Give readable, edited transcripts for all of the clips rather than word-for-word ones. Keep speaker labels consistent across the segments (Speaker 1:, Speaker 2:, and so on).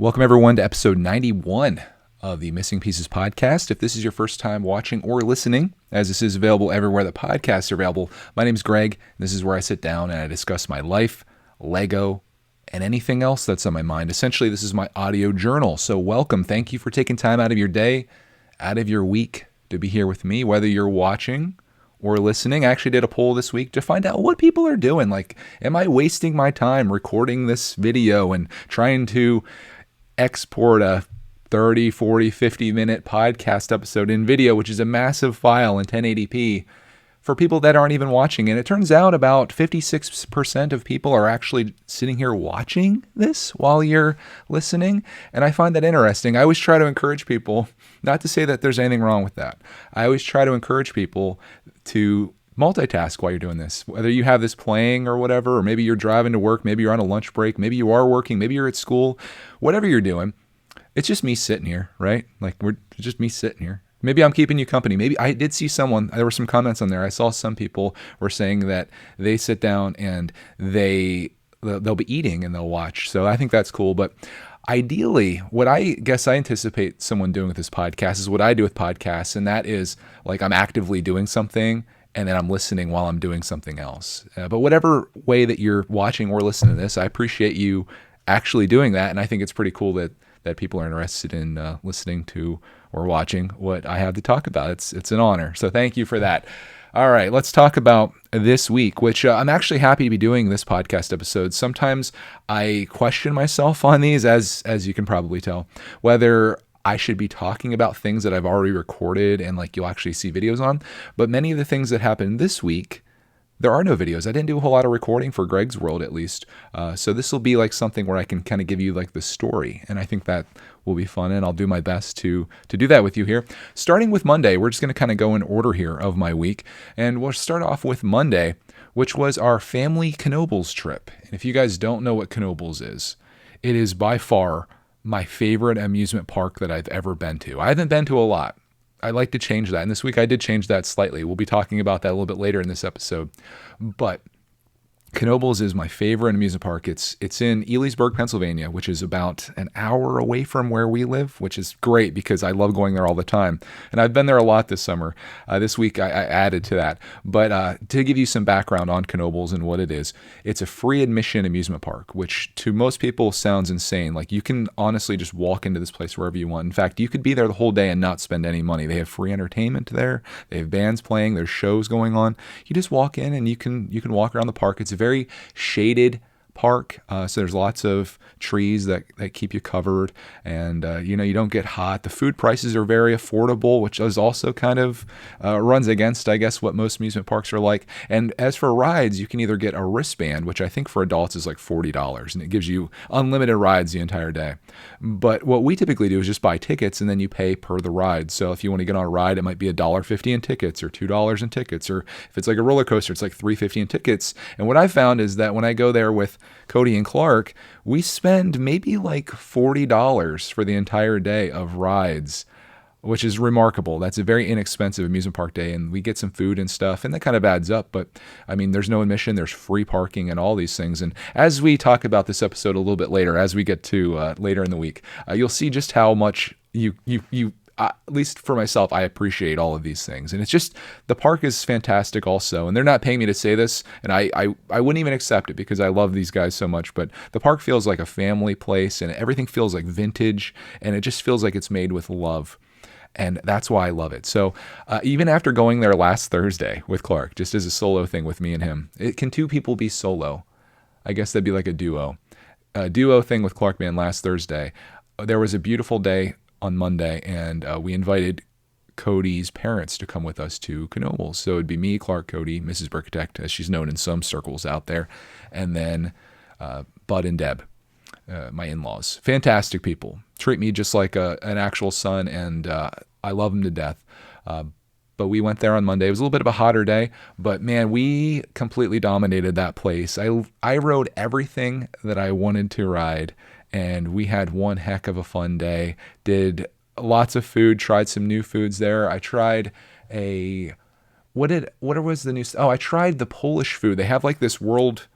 Speaker 1: Welcome, everyone, to episode 91 of the Missing Pieces podcast. If this is your first time watching or listening, as this is available everywhere that podcasts are available, my name is Greg. This is where I sit down and I discuss my life, Lego, and anything else that's on my mind. Essentially, this is my audio journal. So welcome. Thank you for taking time out of your day, out of your week to be here with me, whether you're watching or listening. I actually did a poll this week to find out what people are doing. Like, am I wasting my time recording this video and trying to export a 30, 40, 50-minute podcast episode in video, which is a massive file in 1080p for people that aren't even watching? And it turns out about 56% of people are actually sitting here watching this while you're listening. And I find that interesting. I always try to encourage people, not to say that there's anything wrong with that. I always try to encourage people to multitask while you're doing this, whether you have this playing or whatever, or maybe you're driving to work, maybe you're on a lunch break, maybe you are working, maybe you're at school, whatever you're doing. It's just me sitting here, right? Like, we're just me sitting here. Maybe I'm keeping you company. Maybe I did see someone, there were some comments on there. I saw some people were saying that they sit down and they'll be eating and they'll watch. So I think that's cool. But ideally, what I guess I anticipate someone doing with this podcast is what I do with podcasts. And that is, like, I'm actively doing something and then I'm listening while I'm doing something else. But whatever way that you're watching or listening to this, I appreciate you actually doing that. And I think it's pretty cool that people are interested in listening to or watching what I have to talk about. It's an honor. So thank you for that. All right, let's talk about this week, which I'm actually happy to be doing this podcast episode. Sometimes I question myself on these, as you can probably tell, whether I should be talking about things that I've already recorded and like you'll actually see videos on. But many of the things that happened this week, there are no videos. I didn't do a whole lot of recording for Greg's World, at least. So this will be like something where I can kind of give you like the story. And I think that will be fun. And I'll do my best to do that with you here. Starting with Monday, we're just going to kind of go in order here of my week. And we'll start off with Monday, which was our family Knoebels trip. And if you guys don't know what Knoebels is, it is by far my favorite amusement park that I've ever been to. I haven't been to a lot. I'd like to change that. And this week I did change that slightly. We'll be talking about that a little bit later in this episode. But Knoebels is my favorite amusement park. It's in Elysburg, Pennsylvania, which is about an hour away from where we live, which is great because I love going there all the time. And I've been there a lot this summer. This week I added to that. But to give you some background on Knoebels and what it is, it's a free admission amusement park, which to most people sounds insane. Like, you can honestly just walk into this place wherever you want. In fact, you could be there the whole day and not spend any money. They have free entertainment there. They have bands playing. There's shows going on. You just walk in and you can walk around the park. It's a very shaded park, so there's lots of trees that keep you covered, and you don't get hot. The food prices are very affordable, which is also kind of runs against, I guess, what most amusement parks are like. And as for rides, you can either get a wristband, which I think for adults is like $40, and it gives you unlimited rides the entire day. But what we typically do is just buy tickets, and then you pay per the ride. So if you want to get on a ride, it might be $1.50 in tickets or $2 in tickets, or if it's like a roller coaster, it's like $3.50 in tickets. And what I found is that when I go there with Cody and Clark, we spend maybe like $40 for the entire day of rides, which is remarkable. That's a very inexpensive amusement park day, and we get some food and stuff, and that kind of adds up. But I mean, there's no admission, there's free parking and all these things. And as we talk about this episode a little bit later, as we get to later in the week, you'll see just how much you at least for myself, I appreciate all of these things. And it's just, the park is fantastic also. And they're not paying me to say this, and I wouldn't even accept it because I love these guys so much. But the park feels like a family place, and everything feels like vintage, and it just feels like it's made with love. And that's why I love it. So even after going there last Thursday with Clark, just as a solo thing with me and him, can two people be solo? I guess that'd be like a duo. A duo thing with Clark being last Thursday. There was a beautiful day on Monday, and we invited Cody's parents to come with us to Knoebels. So it'd be me, Clark, Cody, Mrs. Brickitect, as she's known in some circles out there, and then Bud and Deb, my in-laws. Fantastic people. Treat me just like an actual son, and I love them to death. But we went there on Monday. It was a little bit of a hotter day, but man, we completely dominated that place. I rode everything that I wanted to ride, and we had one heck of a fun day. Did lots of food, tried some new foods there. I tried what was the new, I tried the Polish food. They have like this world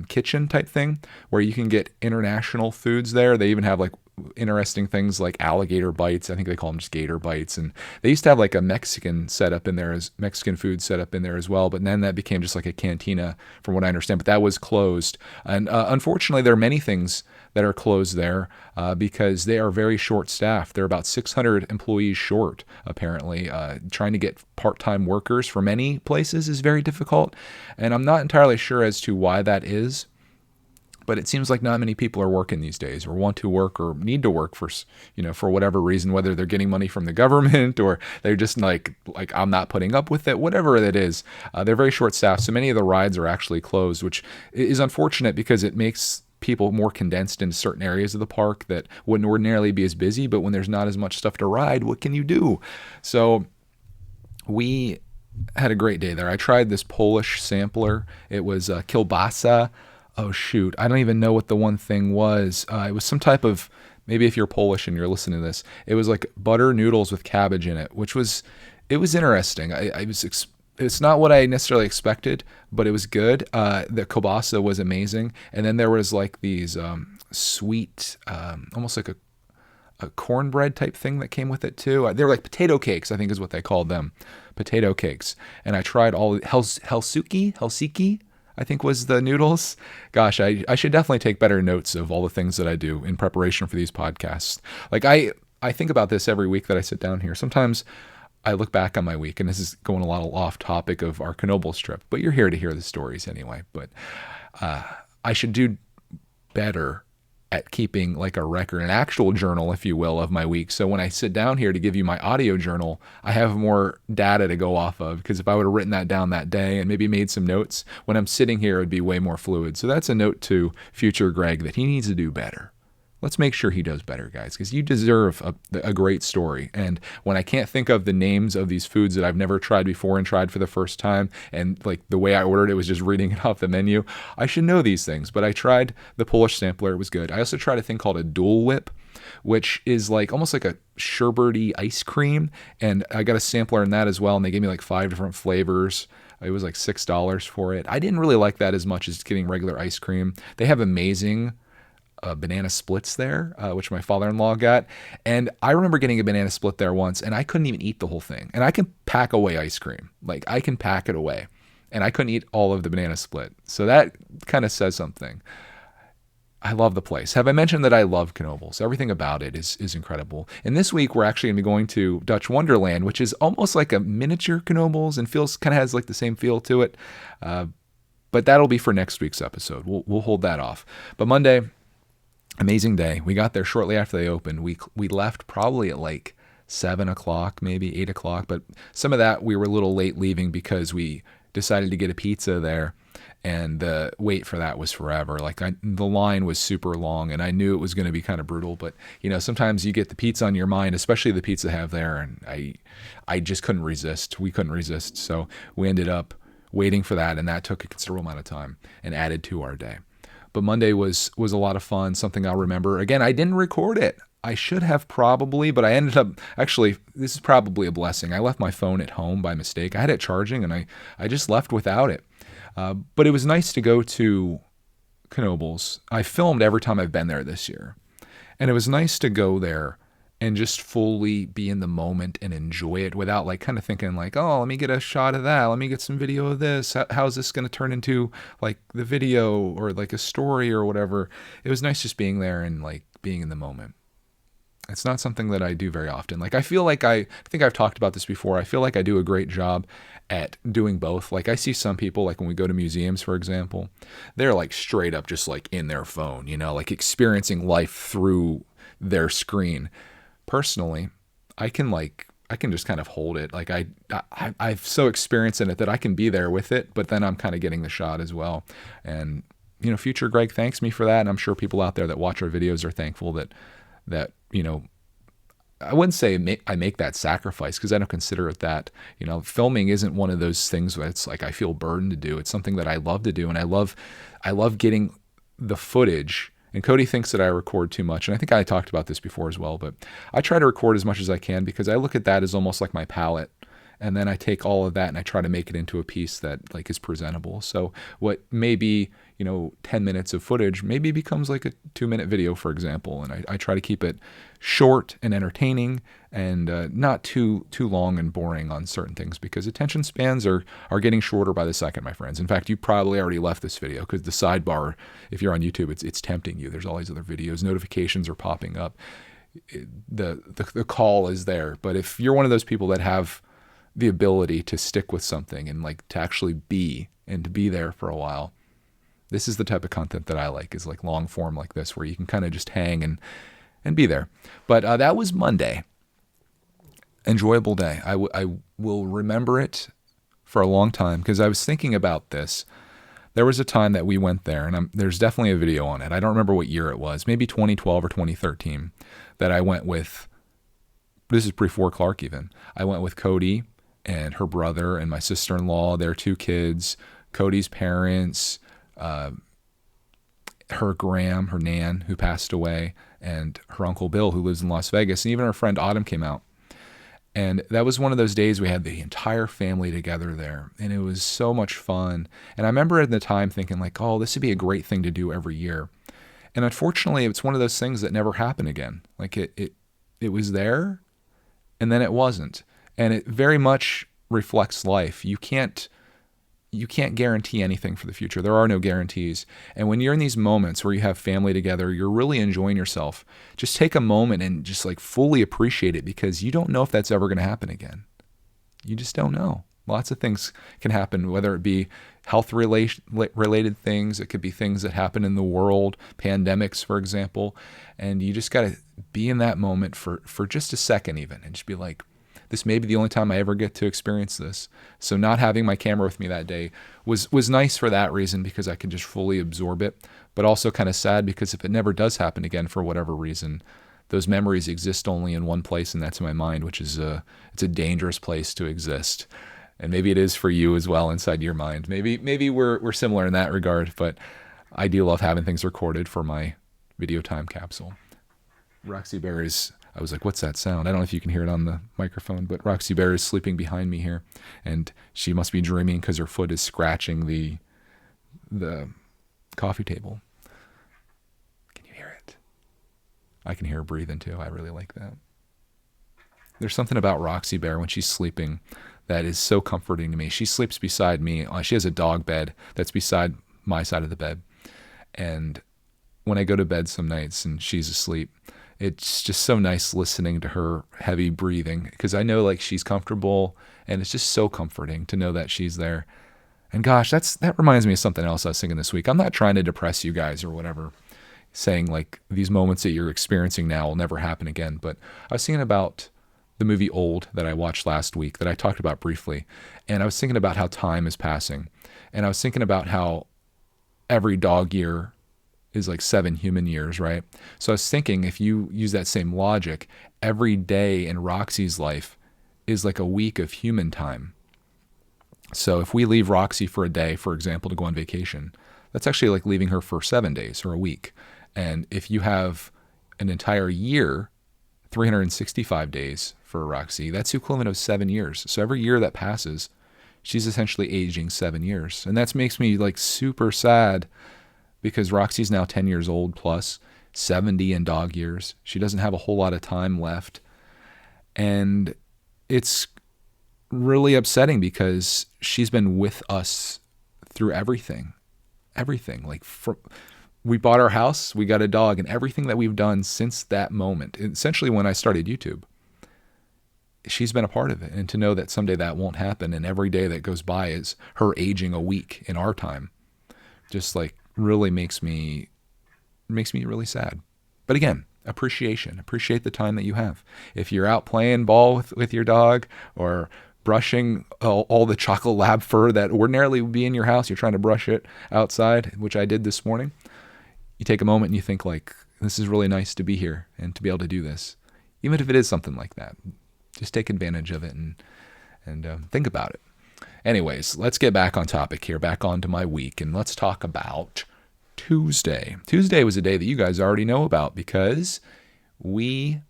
Speaker 1: kitchen type thing where you can get international foods there. They even have like interesting things like alligator bites. I think they call them just gator bites. And they used to have like a Mexican setup in there, as Mexican food set up in there as well. But then that became just like a cantina, from what I understand. But that was closed. And unfortunately, there are many things that are closed there because they are very short staffed. They're about 600 employees short, apparently. Trying to get part-time workers for many places is very difficult. And I'm not entirely sure as to why that is. But it seems like not many people are working these days, or want to work, or need to work for, for whatever reason, whether they're getting money from the government or they're just like I'm not putting up with it, whatever it is. They're very short staffed. So many of the rides are actually closed, which is unfortunate because it makes people more condensed into certain areas of the park that wouldn't ordinarily be as busy. But when there's not as much stuff to ride, what can you do? So we had a great day there. I tried this Polish sampler. It was kielbasa. Oh, shoot. I don't even know what the one thing was. It was some type of, maybe if you're Polish and you're listening to this, it was like butter noodles with cabbage in it, which was, it was interesting. It's not what I necessarily expected, but it was good. The kielbasa was amazing. And then there was like these sweet, almost like a cornbread type thing that came with it too. They were like potato cakes, I think is what they called them. Potato cakes. And I tried all Helsinki, I think was the noodles. Gosh, I should definitely take better notes of all the things that I do in preparation for these podcasts. Like I think about this every week that I sit down here. Sometimes I look back on my week, and this is going a lot off topic of our Knoebels trip, but you're here to hear the stories anyway. But I should do better at keeping like a record, an actual journal, if you will, of my week. So when I sit down here to give you my audio journal, I have more data to go off of, because if I would have written that down that day and maybe made some notes, when I'm sitting here, it would be way more fluid. So that's a note to future Greg that he needs to do better. Let's make sure he does better, guys, because you deserve a great story. And when I can't think of the names of these foods that I've never tried before and tried for the first time, and like the way I ordered it was just reading it off the menu, I should know these things. But I tried the Polish sampler. It was good. I also tried a thing called a Dole Whip, which is like almost like a sherbety ice cream. And I got a sampler in that as well. And they gave me like 5 different flavors. It was like $6 for it. I didn't really like that as much as getting regular ice cream. They have amazing banana splits there, which my father-in-law got. And I remember getting a banana split there once, and I couldn't even eat the whole thing. And I can pack away ice cream. Like, I can pack it away. And I couldn't eat all of the banana split. So that kind of says something. I love the place. Have I mentioned that I love Knoebels? Everything about it is incredible. And this week, we're actually going to be going to Dutch Wonderland, which is almost like a miniature Knoebels and kind of has like the same feel to it. But that'll be for next week's episode. We'll hold that off. But Monday, amazing day. We got there shortly after they opened. We left probably at like 7 o'clock, maybe 8 o'clock. But some of that we were a little late leaving because we decided to get a pizza there. And the wait for that was forever. Like the line was super long, and I knew it was going to be kind of brutal. But sometimes you get the pizza on your mind, especially the pizza they have there, and I just couldn't resist. We couldn't resist, so we ended up waiting for that, and that took a considerable amount of time and added to our day. But Monday was a lot of fun. Something I'll remember. Again, I didn't record it. I should have probably, but I ended up, actually, this is probably a blessing. I left my phone at home by mistake. I had it charging, and I just left without it. But it was nice to go to Knoebels. I filmed every time I've been there this year. And it was nice to go there and just fully be in the moment and enjoy it without like kind of thinking like, oh, let me get a shot of that. Let me get some video of this. How's this going to turn into like the video or like a story or whatever? It was nice just being there and like being in the moment. It's not something that I do very often. Like I feel like I think I've talked about this before. I feel like I do a great job at doing both. Like I see some people, like when we go to museums, for example, they're like straight up just like in their phone, like experiencing life through their screen. Personally, I can just kind of hold it. Like I've so experienced in it that I can be there with it, but then I'm kind of getting the shot as well. And, future Greg thanks me for that. And I'm sure people out there that watch our videos are thankful that, I wouldn't say I make that sacrifice because I don't consider it that. Filming isn't one of those things where it's like I feel burdened to do. It's something that I love to do, and I love getting the footage. And Cody thinks that I record too much, and I think I talked about this before as well, but I try to record as much as I can because I look at that as almost like my palette. And then I take all of that and I try to make it into a piece that like is presentable. So what may be, 10 minutes of footage, maybe it becomes like a 2-minute video, for example. And I try to keep it short and entertaining and not too long and boring on certain things, because attention spans are getting shorter by the second, my friends. In fact, you probably already left this video because the sidebar, if you're on YouTube, it's tempting you. There's all these other videos. Notifications are popping up. The call is there. But if you're one of those people that have the ability to stick with something and like to actually be there for a while, this is the type of content that I like, is like long form like this, where you can kind of just hang and be there. But that was Monday. Enjoyable day. I will remember it for a long time, because I was thinking about this. There was a time that we went there, and there's definitely a video on it. I don't remember what year it was, maybe 2012 or 2013, that I went with. This is before Clark even. I went with Cody and her brother and my sister-in-law, their 2 kids, Cody's parents, her her Nan, who passed away, and her Uncle Bill, who lives in Las Vegas, and even her friend Autumn came out. And that was one of those days we had the entire family together there, and it was so much fun. And I remember at the time thinking like, oh, this would be a great thing to do every year. And unfortunately, it's one of those things that never happened again. Like it was there, and then it wasn't. And it very much reflects life. You can't guarantee anything for the future. There are no guarantees. And when you're in these moments where you have family together, you're really enjoying yourself, just take a moment and just like fully appreciate it, because you don't know if that's ever going to happen again. You just don't know. Lots of things can happen, whether it be health related things. It could be things that happen in the world, pandemics, for example. And you just got to be in that moment for just a second even, and just be like, this may be the only time I ever get to experience this. So not having my camera with me that day was nice for that reason, because I could just fully absorb it, but also kind of sad because if it never does happen again for whatever reason, those memories exist only in one place, and that's in my mind, which is it's a dangerous place to exist. And maybe it is for you as well inside your mind. Maybe we're similar in that regard, but I do love having things recorded for my video time capsule. Roxy Bear I was like, what's that sound? I don't know if you can hear it on the microphone, but Roxy Bear is sleeping behind me here, and she must be dreaming because her foot is scratching the coffee table. Can you hear it? I can hear her breathing too. I really like that. There's something about Roxy Bear when she's sleeping that is so comforting to me. She sleeps beside me. She has a dog bed that's beside my side of the bed. And when I go to bed some nights and she's asleep, it's just so nice listening to her heavy breathing, because I know like she's comfortable, and it's just so comforting to know that she's there. And gosh, that reminds me of something else I was thinking this week. I'm not trying to depress you guys or whatever, saying like these moments that you're experiencing now will never happen again. But I was thinking about the movie Old that I watched last week, that I talked about briefly. And I was thinking about how time is passing. And I was thinking about how every dog year is like 7 human years, right? So I was thinking, if you use that same logic, every day in Roxy's life is like a week of human time. So if we leave Roxy for a day, for example, to go on vacation, that's actually like leaving her for 7 days or a week. And if you have an entire year, 365 days for Roxy, that's the equivalent of 7 years. So every year that passes, she's essentially aging 7 years. And that makes me like super sad, because Roxy's now 10 years old plus 70 in dog years. She doesn't have a whole lot of time left. And it's really upsetting because she's been with us through everything. Everything. Like we bought our house, we got a dog, and everything that we've done since that moment, essentially when I started YouTube, she's been a part of it. And to know that someday that won't happen, and every day that goes by is her aging a week in our time, just like really makes me really sad. But again, appreciate the time that you have. If you're out playing ball with your dog, or brushing all the chocolate lab fur that ordinarily would be in your house, you're trying to brush it outside, which I did this morning, you take a moment and you think like, this is really nice to be here and to be able to do this. Even if it is something like that, just take advantage of it and think about it. Anyways, let's get back on topic here, back onto my week, and let's talk about Tuesday. Tuesday was a day that you guys already know about, because we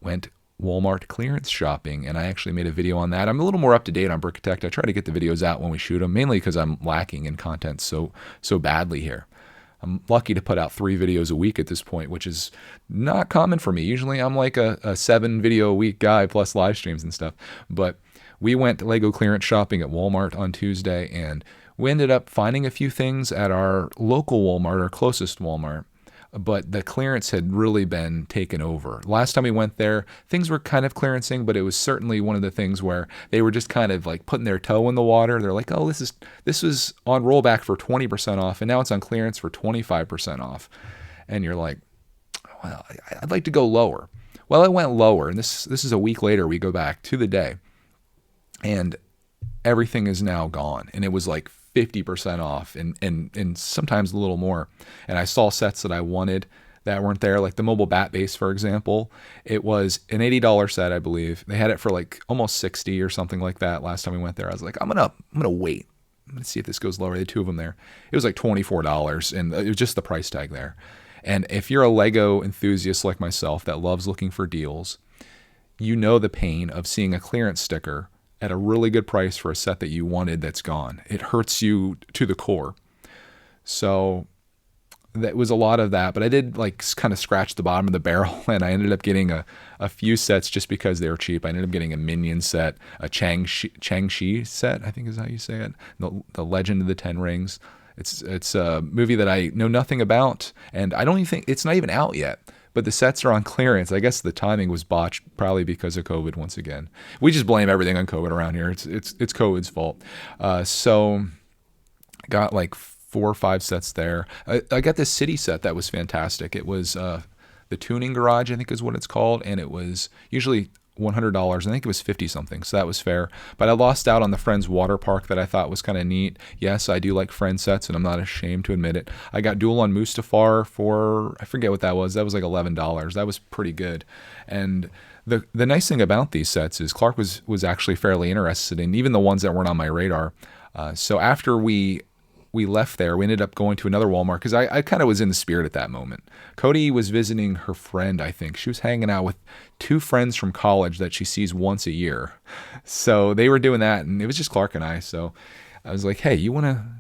Speaker 1: went Walmart clearance shopping, and I actually made a video on that. I'm a little more up to date on brickitect. I try to get the videos out when we shoot them, mainly because I'm lacking in content so badly here. I'm lucky to put out 3 videos a week at this point, which is not common for me. Usually I'm like a 7 video a week guy plus live streams and stuff. But we went Lego clearance shopping at Walmart on Tuesday, and we ended up finding a few things at our local Walmart, our closest Walmart. But the clearance had really been taken over. Last time we went there, things were kind of clearancing, but it was certainly one of the things where they were just kind of like putting their toe in the water. They're like, oh, this was on rollback for 20% off, and now it's on clearance for 25% off. And you're like, well, I'd like to go lower. Well, it went lower, and this is a week later. We go back to the day, and everything is now gone. And it was like 50% off and sometimes a little more. And I saw sets that I wanted that weren't there, like the mobile bat base, for example. It was an $80 set, I believe. They had it for like almost $60 or something like that last time we went there. I was like, I'm gonna wait. I'm gonna see if this goes lower. They had 2 of them there. It was like $24, and it was just the price tag there. And if you're a Lego enthusiast like myself that loves looking for deals, you know the pain of seeing a clearance sticker at a really good price for a set that you wanted that's gone. It hurts you to the core. So that was a lot of that, but I did like kind of scratch the bottom of the barrel, and I ended up getting a few sets just because they were cheap. I ended up getting a Minion set, a Chang-Chi set, I think is how you say it, the Legend of the Ten Rings. It's a movie that I know nothing about, and I don't even think it's not even out yet. But the sets are on clearance. I guess the timing was botched, probably because of COVID once again. We just blame everything on COVID around here. It's COVID's fault. So I got like 4 or 5 sets there. I got this city set that was fantastic. It was the Tuning Garage, I think is what it's called, and it was usually $100. I think it was 50 something, so that was fair. But I lost out on the Friends water park that I thought was kind of neat. Yes, I do like Friends sets, and I'm not ashamed to admit it. I got Duel on Mustafar for, I forget what that was. That was like $11. That was pretty good. And the nice thing about these sets is Clark was actually fairly interested in even the ones that weren't on my radar. So after we left there, we ended up going to another Walmart because I kind of was in the spirit at that moment. Cody was visiting her friend, I think. She was hanging out with 2 friends from college that she sees once a year. So they were doing that, and it was just Clark and I. So I was like, hey, you wanna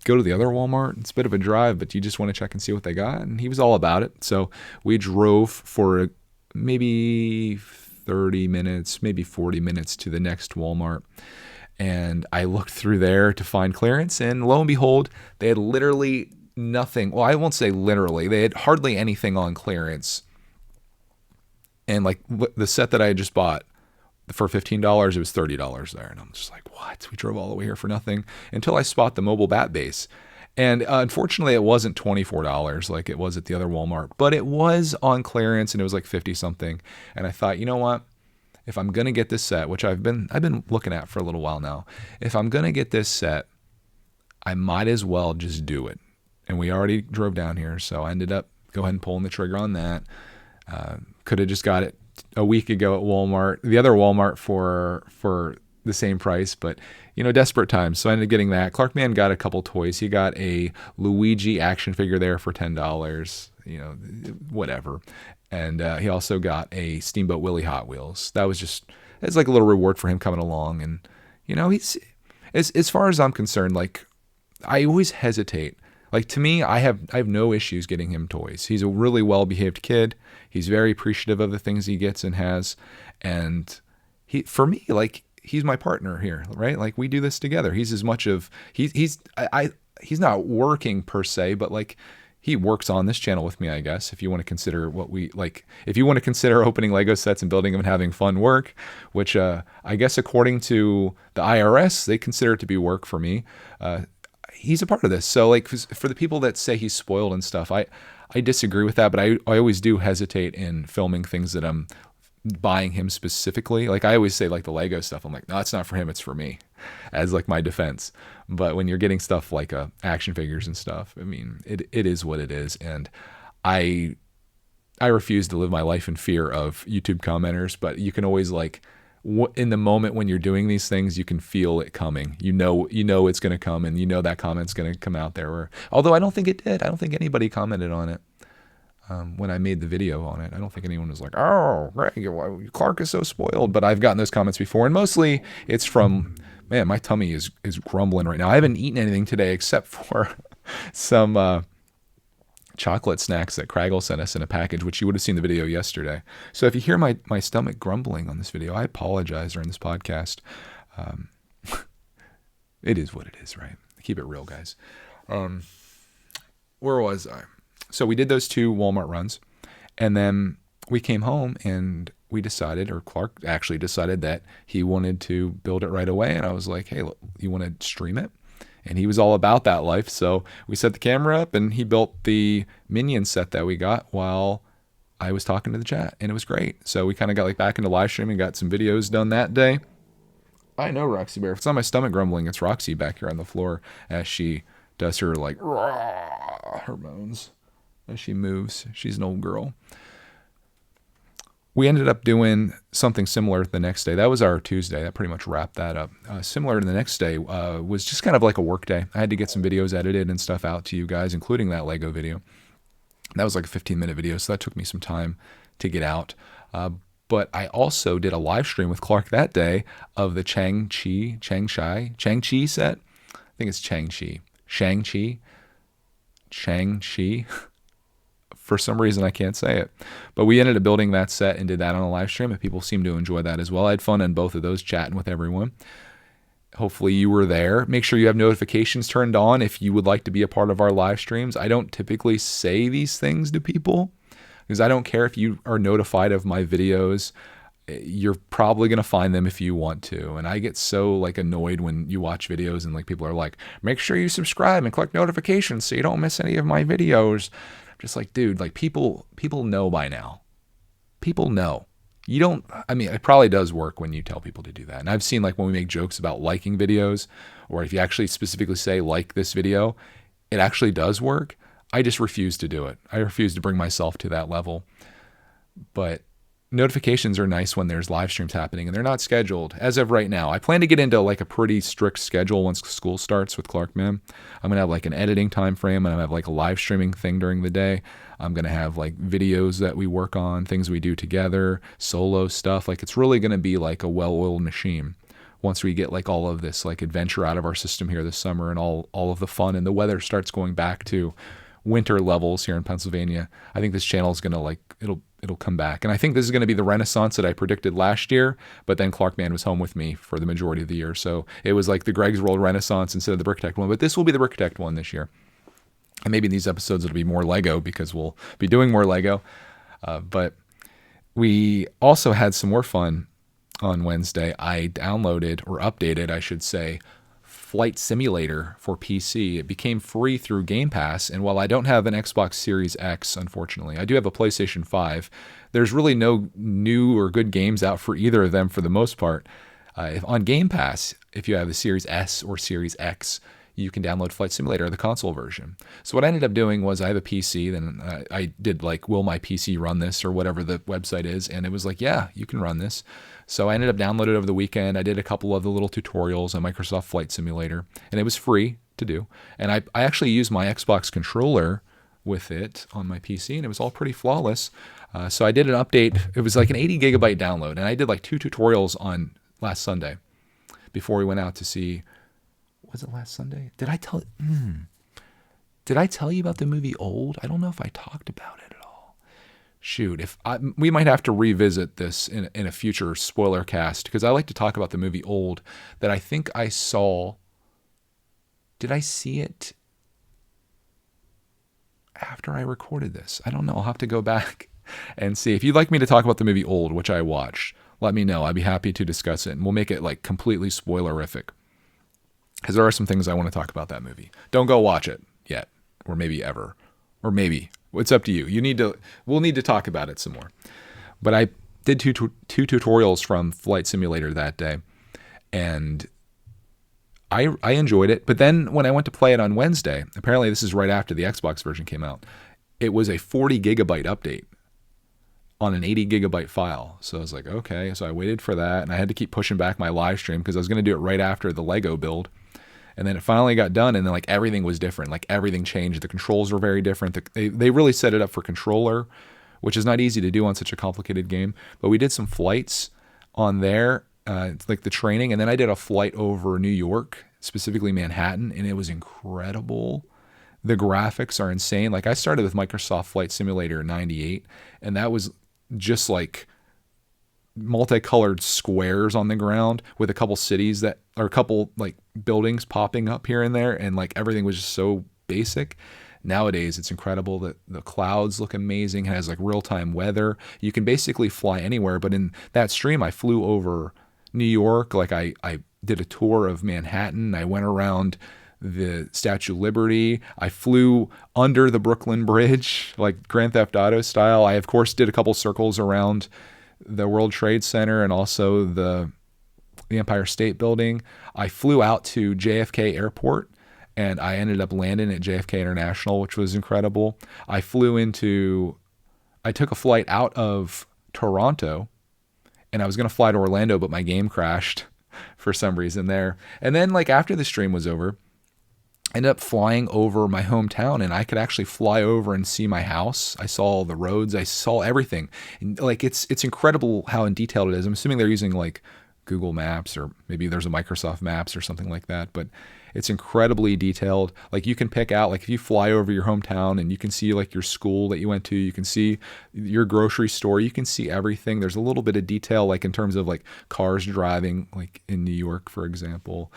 Speaker 1: go to the other Walmart? It's a bit of a drive, but you just want to check and see what they got? And he was all about it. So we drove for maybe 30 minutes, maybe 40 minutes to the next Walmart. And I looked through there to find clearance, and lo and behold, they had literally nothing. Well, I won't say literally. They had hardly anything on clearance. And like the set that I had just bought for $15, it was $30 there. And I'm just like, what? We drove all the way here for nothing until I spot the mobile bat base. And unfortunately, it wasn't $24 like it was at the other Walmart, but it was on clearance, and it was like 50 something. And I thought, you know what? If I'm going to get this set, which I've been looking at for a little while now, if I'm going to get this set, I might as well just do it. And we already drove down here, so I ended up go ahead and pulling the trigger on that. Could have just got it a week ago at Walmart, the other Walmart for the same price, but desperate times. So I ended up getting that. Clarkman got a couple toys. He got a Luigi action figure there for $10, whatever. And he also got a Steamboat Willie Hot Wheels. It's like a little reward for him coming along. And, he's, as far as I'm concerned, like, I always hesitate. Like, to me, I have no issues getting him toys. He's a really well-behaved kid. He's very appreciative of the things he gets and has. And for me, like, he's my partner here, right? Like, we do this together. He's as much of, he's not working per se, but like, he works on this channel with me, I guess, if you want to consider if you want to consider opening Lego sets and building them and having fun work, which I guess according to the IRS, they consider it to be work for me. He's a part of this. So like for the people that say he's spoiled and stuff, I disagree with that, but I always do hesitate in filming things that I'm buying him specifically. Like I always say, like the Lego stuff, I'm like, no, it's not for him, it's for me, as like my defense. But when you're getting stuff like action figures and stuff, I mean, it is what it is. And I refuse to live my life in fear of YouTube commenters, but you can always in the moment when you're doing these things, you can feel it coming. You know it's going to come, and that comment's going to come out there. Although I don't think it did. I don't think anybody commented on it. When I made the video on it, I don't think anyone was like, oh, Greg, Clark is so spoiled. But I've gotten those comments before, and mostly it's from, man, my tummy is grumbling right now. I haven't eaten anything today except for some chocolate snacks that Craggle sent us in a package, which you would have seen the video yesterday. So if you hear my stomach grumbling on this video, I apologize during this podcast. It is what it is, right? Keep it real, guys. Where was I? So we did those 2 Walmart runs, and then we came home and we decided, or Clark actually decided, that he wanted to build it right away. And I was like, hey, you want to stream it? And he was all about that life. So we set the camera up and he built the minion set that we got while I was talking to the chat, and it was great. So we kind of got like back into live streaming, got some videos done that day. I know Roxy Bear. If it's not my stomach grumbling, it's Roxy back here on the floor as she does her like her moans as she moves. She's an old girl. We ended up doing something similar the next day. That was our Tuesday. That pretty much wrapped that up. Similar to the next day was just kind of like a work day. I had to get some videos edited and stuff out to you guys, including that Lego video. That was like a 15-minute video, so that took me some time to get out. But I also did a live stream with Clark that day of the Shang-Chi set. I think it's Shang-Chi. Shang-Chi. For some reason, I can't say it. But we ended up building that set and did that on a live stream, and people seemed to enjoy that as well. I had fun on both of those, chatting with everyone. Hopefully you were there. Make sure you have notifications turned on if you would like to be a part of our live streams. I don't typically say these things to people because I don't care if you are notified of my videos. You're probably going to find them if you want to. And I get so like annoyed when you watch videos and like people are like, make sure you subscribe and click notifications so you don't miss any of my videos. Just like, dude, like people know by now. People know. You don't, I mean, it probably does work when you tell people to do that. And I've seen like when we make jokes about liking videos, or if you actually specifically say like this video, it actually does work. I just refuse to do it. I refuse to bring myself to that level. But notifications are nice when there's live streams happening, and they're not scheduled as of right now. I plan to get into like a pretty strict schedule once school starts with Clark, man. I'm going to have like an editing time frame, and I'm going to have like a live streaming thing during the day. I'm going to have like videos that we work on, things we do together, solo stuff. Like it's really going to be like a well-oiled machine once we get like all of this like adventure out of our system here this summer, and all of the fun and the weather starts going back to winter levels here in Pennsylvania. I think this channel is going to like, it'll come back. And I think this is going to be the renaissance that I predicted last year, but then Clarkman was home with me for the majority of the year. So it was like the Greg's World Renaissance instead of the brickitect one, but this will be the brickitect one this year. And maybe in these episodes it'll be more Lego because we'll be doing more Lego. But we also had some more fun on Wednesday. I downloaded, or updated, I should say, Flight Simulator for PC. It became free through Game Pass, and while I don't have an Xbox Series X, unfortunately, I do have a PlayStation 5. There's really no new or good games out for either of them for the most part. On Game Pass, if you have the Series S or Series X, you can download Flight Simulator, the console version. So what I ended up doing was I have a PC, then I did like, will my PC run this, or whatever the website is, and it was like, yeah, you can run this. So I ended up downloading it over the weekend. I did a couple of the little tutorials on Microsoft Flight Simulator, and it was free to do. And I actually used my Xbox controller with it on my PC, and it was all pretty flawless. So I did an update. It was like an 80 gigabyte download, and I did like 2 tutorials on last Sunday before we went out to see. Was it last Sunday? Did I tell you about the movie Old? I don't know if I talked about it at all. Shoot, we might have to revisit this in a future spoiler cast, because I like to talk about the movie Old that I think I saw. Did I see it after I recorded this? I don't know. I'll have to go back and see. If you'd like me to talk about the movie Old, which I watched, let me know. I'd be happy to discuss it, and we'll make it like completely spoilerific. Because there are some things I want to talk about that movie. Don't go watch it yet, or maybe ever, or maybe. It's up to you. We'll need to talk about it some more. But I did two tutorials from Flight Simulator that day, and I enjoyed it. But then when I went to play it on Wednesday, apparently this is right after the Xbox version came out, it was a 40 gigabyte update on an 80 gigabyte file. So I was like, okay. So I waited for that, and I had to keep pushing back my live stream because I was going to do it right after the Lego build. And then it finally got done, and then like everything was different. Like everything changed. The controls were very different. They really set it up for controller, which is not easy to do on such a complicated game. But we did some flights on there, like the training, and then I did a flight over New York, specifically Manhattan, and it was incredible. The graphics are insane. Like I started with Microsoft Flight Simulator 98, and that was just like multicolored squares on the ground with a couple cities that or a couple like buildings popping up here and there, and like everything was just so basic. Nowadays it's incredible that the clouds look amazing. It has like real-time weather. You can basically fly anywhere. But in that stream I flew over New York. Like I did a tour of Manhattan. I went around the Statue of Liberty. I flew under the Brooklyn Bridge, like Grand Theft Auto style. I of course did a couple circles around the World Trade Center and also the Empire State Building. I flew out to JFK Airport and I ended up landing at JFK International, which was incredible. I took a flight out of Toronto and I was going to fly to Orlando, but my game crashed for some reason there. And then like after the stream was over, I ended up flying over my hometown and I could actually fly over and see my house. I saw all the roads. I saw everything. And like it's incredible how in detailed it is. I'm assuming they're using like Google Maps or maybe there's a Microsoft Maps or something like that, but it's incredibly detailed. Like you can pick out, like if you fly over your hometown and you can see like your school that you went to, you can see your grocery store, you can see everything. There's a little bit of detail, like in terms of like cars driving, like in New York, for example.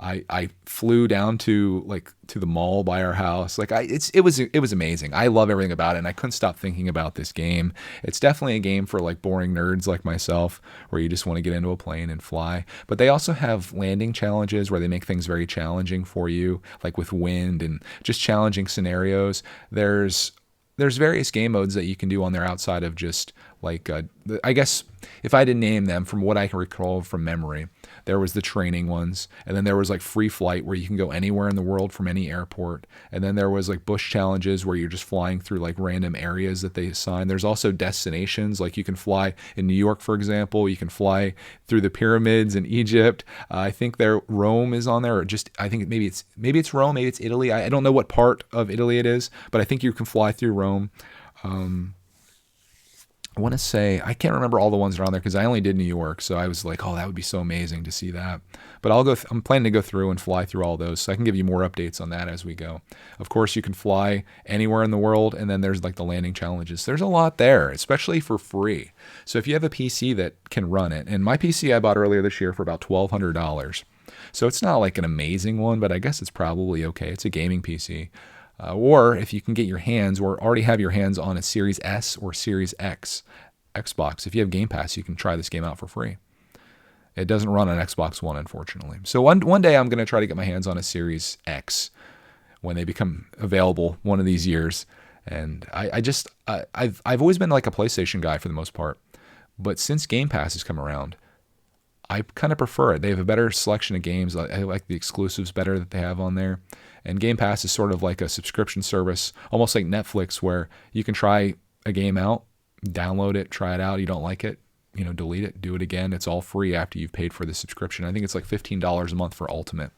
Speaker 1: I flew down to the mall by our house. Like it was amazing. I love everything about it, and I couldn't stop thinking about this game. It's definitely a game for like boring nerds like myself, where you just want to get into a plane and fly. But they also have landing challenges where they make things very challenging for you, like with wind and just challenging scenarios. There's various game modes that you can do on there outside of just like I guess if I didn't name them from what I can recall from memory, there was the training ones, and then there was like free flight where you can go anywhere in the world from any airport, and then there was like bush challenges where you're just flying through like random areas that they assign. There's also destinations, like you can fly in New York, for example. You can fly through the pyramids in Egypt. I think Rome is on there, or just I think maybe it's Rome, maybe it's Italy. I don't know what part of Italy it is, but I think you can fly through Rome. I want to say, I can't remember all the ones that are on there because I only did New York. So I was like, oh, that would be so amazing to see that. But I'm planning to go through and fly through all those. So I can give you more updates on that as we go. Of course, you can fly anywhere in the world. And then there's like the landing challenges. There's a lot there, especially for free. So if you have a PC that can run it, and my PC I bought earlier this year for about $1,200. So it's not like an amazing one, but I guess it's probably okay. It's a gaming PC. Or if you can get your hands or already have your hands on a Series S or Series X Xbox, if you have Game Pass, you can try this game out for free. It doesn't run on Xbox One, unfortunately. So one day I'm going to try to get my hands on a Series X when they become available one of these years. And I've always been like a PlayStation guy for the most part. But since Game Pass has come around, I kind of prefer it. They have a better selection of games. I like the exclusives better that they have on there. And Game Pass is sort of like a subscription service, almost like Netflix, where you can try a game out, download it, try it out. You don't like it, delete it, do it again. It's all free after you've paid for the subscription. I think it's like $15 a month for Ultimate,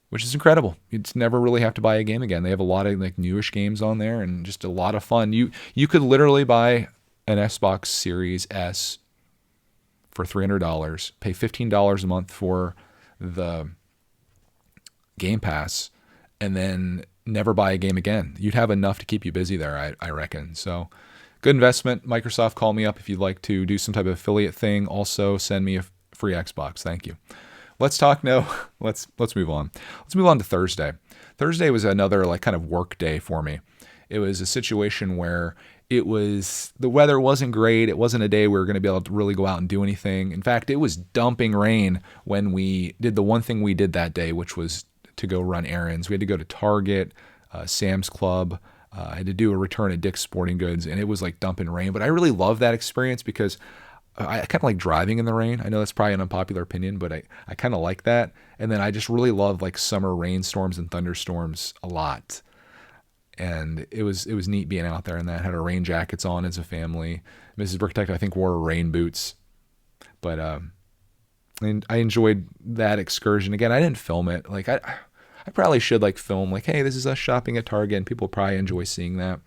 Speaker 1: which is incredible. You just never really have to buy a game again. They have a lot of like newish games on there and just a lot of fun. You could literally buy an Xbox Series S for $300, pay $15 a month for the Game Pass, and then never buy a game again. You'd have enough to keep you busy there, I reckon. So good investment. Microsoft, call me up if you'd like to do some type of affiliate thing. Also send me a free Xbox. Thank you. Let's move on. Let's move on to Thursday. Thursday was another like kind of work day for me. It was a situation where the weather wasn't great. It wasn't a day we were going to be able to really go out and do anything. In fact, it was dumping rain when we did the one thing we did that day, which was to go run errands. We had to go to Target, Sam's Club. I had to do a return at Dick's Sporting Goods, and it was like dumping rain. But I really love that experience because I kind of like driving in the rain. I know that's probably an unpopular opinion, but I kind of like that. And then I just really love like summer rainstorms and thunderstorms a lot. And it was neat being out there, and that had our rain jackets on as a family. Mrs. Brickitect, I think, wore rain boots. But and I enjoyed that excursion. Again, I didn't film it. Like I probably should like film like, hey, this is us shopping at Target, and people probably enjoy seeing that.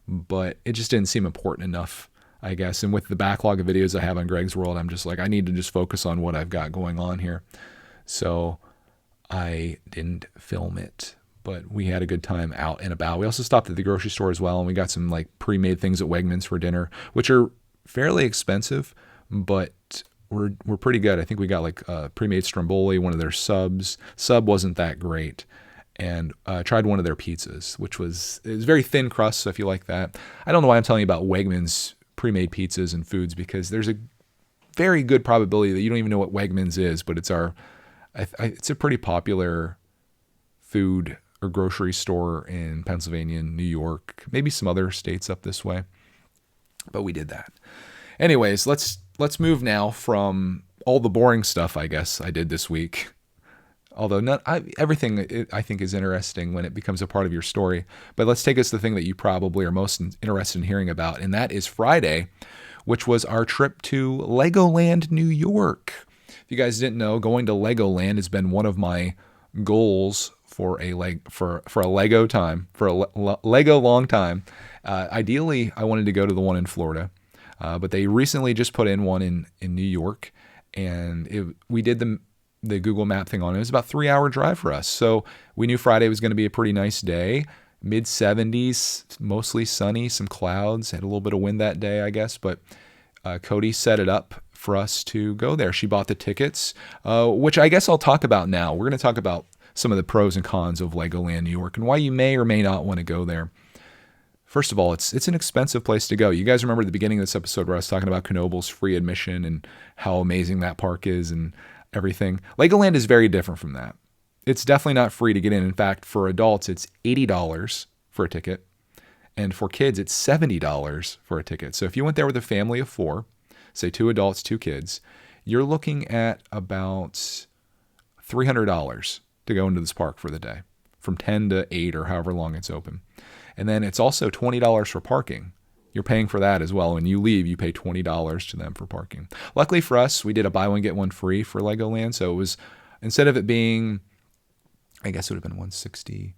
Speaker 1: But it just didn't seem important enough, I guess. And with the backlog of videos I have on Greg's World, I'm just like, I need to just focus on what I've got going on here. So I didn't film it. but we had a good time out and about. We also stopped at the grocery store as well, and we got some like pre-made things at Wegmans for dinner, which are fairly expensive, but were pretty good. I think we got like pre-made stromboli, one of their subs. Sub wasn't that great, and tried one of their pizzas, which was very thin crust. So if you like that, I don't know why I'm telling you about Wegmans pre-made pizzas and foods, because there's a very good probability that you don't even know what Wegmans is, but it's it's a pretty popular food or grocery store in Pennsylvania and New York, maybe some other states up this way. But we did that. Anyways, let's move now from all the boring stuff I guess I did this week. Although everything I think is interesting when it becomes a part of your story. But let's take us to the thing that you probably are most interested in hearing about, and that is Friday, which was our trip to Legoland, New York. If you guys didn't know, going to Legoland has been one of my goals for a Lego long time. Ideally, I wanted to go to the one in Florida, but they recently just put in one in New York, and we did the Google Map thing on it. It was about a 3-hour drive for us, so we knew Friday was going to be a pretty nice day. Mid-70s, mostly sunny, some clouds, had a little bit of wind that day, I guess, but Cody set it up for us to go there. She bought the tickets, which I guess I'll talk about now. We're going to talk about some of the pros and cons of Legoland New York and why you may or may not want to go there. First of all, it's an expensive place to go. You guys remember the beginning of this episode where I was talking about Knoebels free admission and how amazing that park is and everything. Legoland is very different from that. It's definitely not free to get in. In fact, for adults, it's $80 for a ticket. And for kids, it's $70 for a ticket. So if you went there with a family of 4, say 2 adults, 2 kids, you're looking at about $300 to go into this park for the day, from 10 to 8 or however long it's open. And then it's also $20 for parking. You're paying for that as well. When you leave, you pay $20 to them for parking. Luckily for us, we did a buy one, get one free for Legoland. So it was, instead of it being, I guess it would have been $160,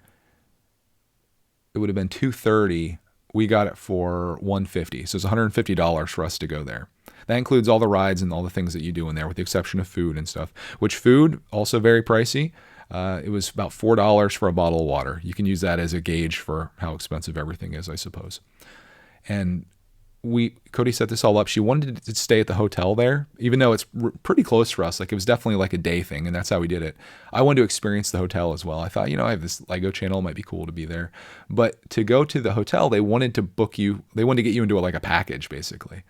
Speaker 1: it would have been $230. We got it for $150. So it's $150 for us to go there. That includes all the rides and all the things that you do in there, with the exception of food and stuff, which food, also very pricey. It was about $4 for a bottle of water. You can use that as a gauge for how expensive everything is, I suppose. And Cody set this all up. She wanted to stay at the hotel there, even though it's pretty close for us. Like, it was definitely like a day thing, and that's how we did it. I wanted to experience the hotel as well. I thought, I have this Lego channel, it might be cool to be there. But to go to the hotel, they wanted to book you. They wanted to get you into like a package, basically,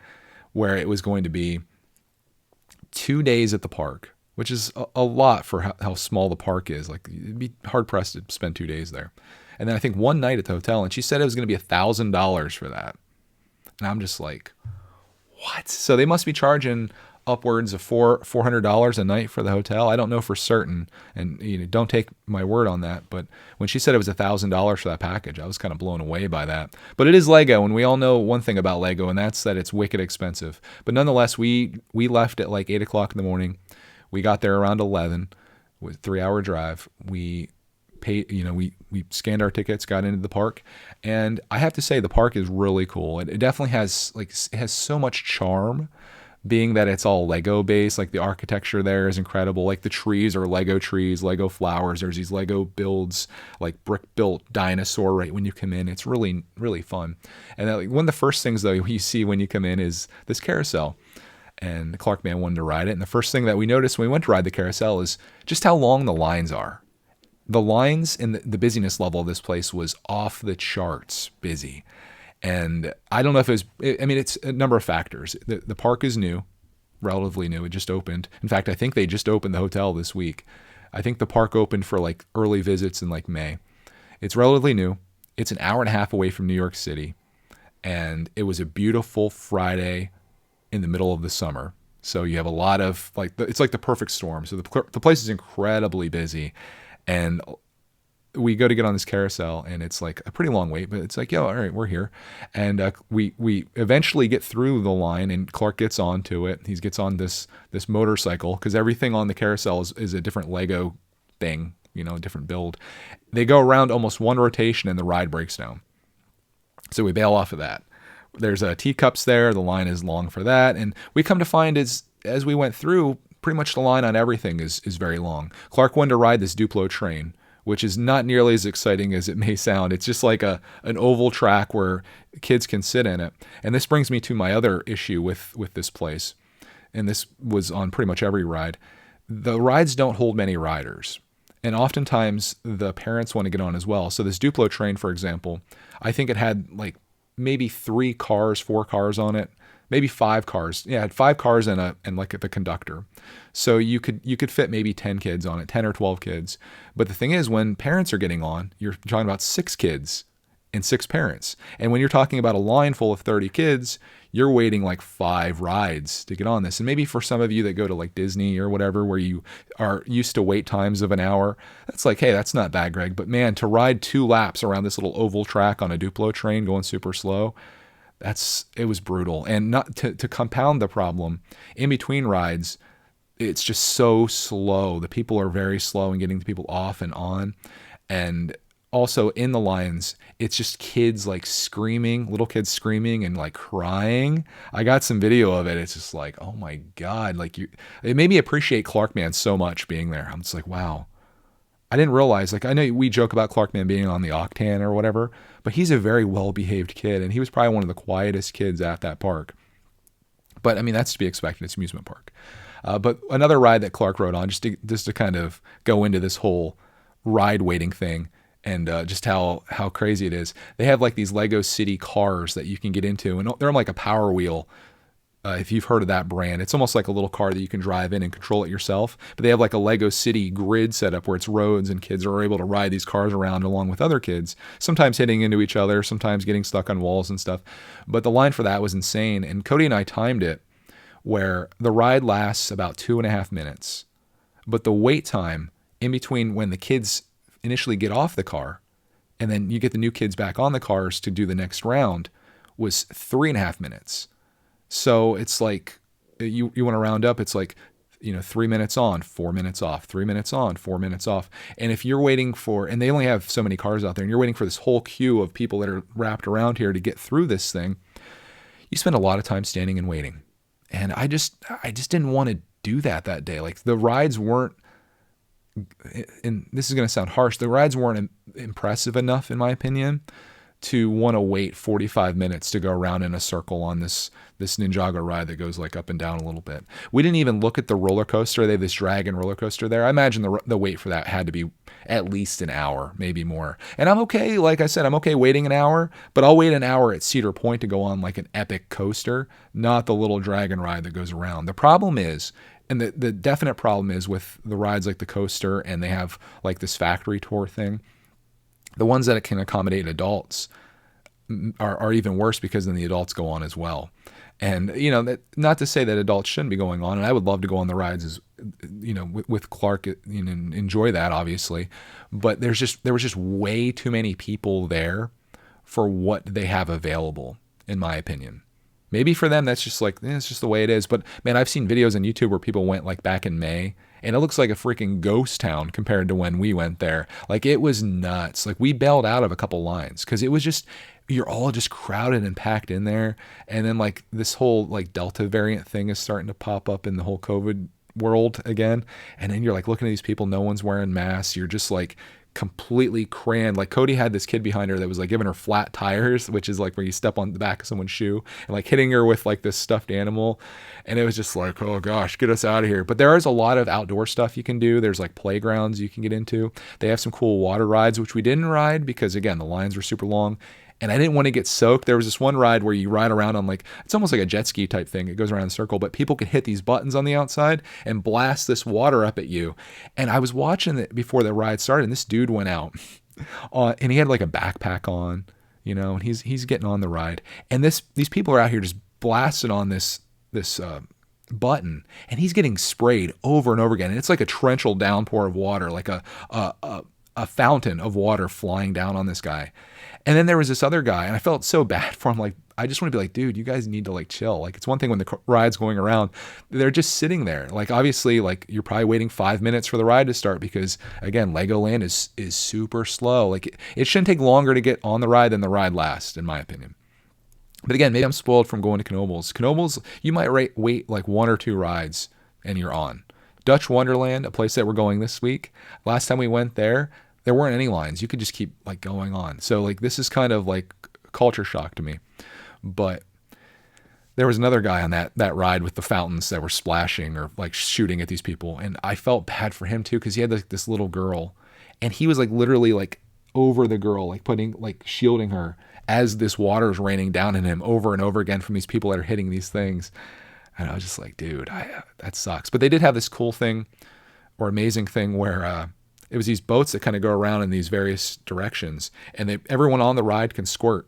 Speaker 1: where it was going to be 2 days at the park, which is a lot for how small the park is. Like, it'd be hard pressed to spend 2 days there. And then I think one night at the hotel, and she said it was going to be $1,000 for that. And I'm just like, what? So they must be charging upwards of $400 a night for the hotel. I don't know for certain, and don't take my word on that. But when she said it was $1,000 for that package, I was kind of blown away by that. But it is Lego, and we all know one thing about Lego, and that's that it's wicked expensive. But nonetheless, we left at like 8 o'clock in the morning. We got there around 11 with a 3-hour drive. We paid, we scanned our tickets, got into the park, and I have to say the park is really cool. It definitely has so much charm, being that it's all Lego based. Like, the architecture there is incredible. Like, the trees are Lego trees, Lego flowers. There's these Lego builds, like brick built dinosaur right when you come in. It's really, really fun. And one of the first things though you see when you come in is this carousel. And Clark Man wanted to ride it. And the first thing that we noticed when we went to ride the carousel is just how long the lines are. The lines and the busyness level of this place was off the charts busy. And I don't know if it's a number of factors. The park is new, relatively new. It just opened. In fact, I think they just opened the hotel this week. I think the park opened for like early visits in like May. It's relatively new. It's an hour and a half away from New York City. And it was a beautiful Friday in the middle of the summer. So you have a lot of it's like the perfect storm. So the place is incredibly busy. And we go to get on this carousel, and it's like a pretty long wait, but it's like, all right, we're here. And we eventually get through the line, and Clark gets onto it. He gets on this motorcycle, because everything on the carousel is a different Lego thing, a different build. They go around almost one rotation, and the ride breaks down. So we bail off of that. There's teacups there. The line is long for that. And we come to find as we went through, pretty much the line on everything is very long. Clark wanted to ride this Duplo train, which is not nearly as exciting as it may sound. It's just like an oval track where kids can sit in it. And this brings me to my other issue with this place. And this was on pretty much every ride. The rides don't hold many riders. And oftentimes the parents want to get on as well. So this Duplo train, for example, I think it had like maybe 4 cars on it, maybe 5 cars. Yeah, it had 5 cars and like the conductor. So you could fit maybe 10 kids on it, 10 or 12 kids. But the thing is, when parents are getting on, you're talking about 6 kids and 6 parents. And when you're talking about a line full of 30 kids, you're waiting like 5 rides to get on this. And maybe for some of you that go to like Disney or whatever, where you are used to wait times of an hour, that's like, hey, that's not bad, Greg. But man, to ride 2 laps around this little oval track on a Duplo train going super slow, it was brutal. And not to compound the problem, in between rides, it's just so slow. The people are very slow in getting the people off and on. And also in the lines, it's just kids like screaming, little kids screaming and like crying. I got some video of it. It's just like, oh my God, it made me appreciate Clarkman so much being there. I'm just like, wow. I didn't realize, like, I know we joke about Clarkman being on the Octan or whatever, but he's a very well-behaved kid, and he was probably one of the quietest kids at that park. But I mean, that's to be expected. It's an amusement park. But another ride that Clark rode on, just to kind of go into this whole ride waiting thing, and just how crazy it is. They have like these Lego City cars that you can get into, and they're like a Power Wheel. If you've heard of that brand, it's almost like a little car that you can drive in and control it yourself. But they have like a Lego City grid set up where it's roads and kids are able to ride these cars around along with other kids, sometimes hitting into each other, sometimes getting stuck on walls and stuff. But the line for that was insane. And Cody and I timed it where the ride lasts about 2.5 minutes. But the wait time in between when the kids initially get off the car and then you get the new kids back on the cars to do the next round was 3.5 minutes. So it's like, you want to round up, it's like, 3 minutes on, 4 minutes off, 3 minutes on, 4 minutes off. And if you're waiting and they only have so many cars out there, and you're waiting for this whole queue of people that are wrapped around here to get through this thing, you spend a lot of time standing and waiting. And I just didn't want to do that day. Like the rides weren't, and this is going to sound harsh, the rides weren't impressive enough, in my opinion, to want to wait 45 minutes to go around in a circle on this Ninjago ride that goes like up and down a little bit. We didn't even look at the roller coaster. They have this dragon roller coaster there. I imagine the wait for that had to be at least an hour, maybe more. And I'm okay, like I said, I'm okay waiting an hour, but I'll wait an hour at Cedar Point to go on like an epic coaster, not the little dragon ride that goes around. The problem is, and the definite problem is with the rides like the coaster, and they have like this factory tour thing, the ones that can accommodate adults are even worse because then the adults go on as well. And, that, not to say that adults shouldn't be going on, and I would love to go on the rides with Clark, and enjoy that, obviously. But there was just way too many people there for what they have available, in my opinion. Maybe for them, that's just like, it's just the way it is. But man, I've seen videos on YouTube where people went like back in May, and it looks like a freaking ghost town compared to when we went there. Like it was nuts. Like we bailed out of a couple lines because it was just, you're all just crowded and packed in there. And then like this whole like Delta variant thing is starting to pop up in the whole COVID world again. And then you're like looking at these people, no one's wearing masks. You're just like completely crammed. Like Cody had this kid behind her that was like giving her flat tires, which is like where you step on the back of someone's shoe, and like hitting her with like this stuffed animal. And it was just like, oh gosh, get us out of here. But there is a lot of outdoor stuff you can do. There's like playgrounds you can get into. They have some cool water rides, which we didn't ride because again, the lines were super long. And I didn't want to get soaked. There was this one ride where you ride around on like, it's almost like a jet ski type thing. It goes around in a circle, but people can hit these buttons on the outside and blast this water up at you. And I was watching it before the ride started, and this dude went out and he had like a backpack on, and he's getting on the ride. And these people are out here just blasting on this button, and he's getting sprayed over and over again. And it's like a torrential downpour of water, like a fountain of water flying down on this guy. And then there was this other guy, and I felt so bad for him. Like, I just want to be like, dude, you guys need to like chill. Like, it's one thing when the ride's going around, they're just sitting there. Like, obviously, like you're probably waiting 5 minutes for the ride to start because again, Legoland is super slow. Like it shouldn't take longer to get on the ride than the ride lasts, in my opinion. But again, maybe I'm spoiled from going to Knoebels. Knoebels, you might wait like 1 or 2 rides and you're on. Dutch Wonderland, a place that we're going this week. Last time we went there, there weren't any lines. You could just keep like going on. So like this is kind of like culture shock to me. But there was another guy on that ride with the fountains that were splashing or like shooting at these people, and I felt bad for him too because he had like this little girl, and he was like literally like over the girl, like putting like shielding her as this water is raining down in him over and over again from these people that are hitting these things. And I was just like, dude, that sucks. But they did have this cool thing or amazing thing where it was these boats that kind of go around in these various directions, and everyone on the ride can squirt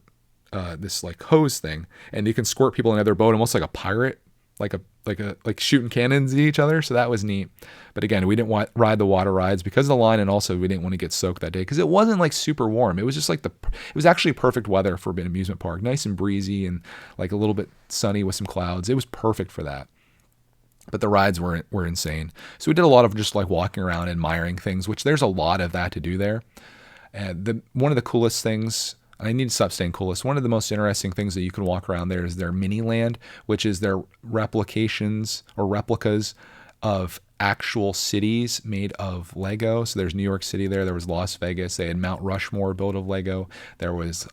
Speaker 1: this like hose thing, and you can squirt people in another boat almost like a pirate, like shooting cannons at each other. So that was neat. But again, we didn't ride the water rides because of the line, and also we didn't want to get soaked that day because it wasn't like super warm. It was just like it was actually perfect weather for an amusement park, nice and breezy and like a little bit sunny with some clouds. It was perfect for that. But the rides were insane. So we did a lot of just like walking around, admiring things, which there's a lot of that to do there. And one of the coolest things, I need to stop saying coolest, one of the most interesting things that you can walk around there is their mini land, which is their replications or replicas of actual cities made of Lego. So there's New York City there was Las Vegas, they had Mount Rushmore built of Lego, there was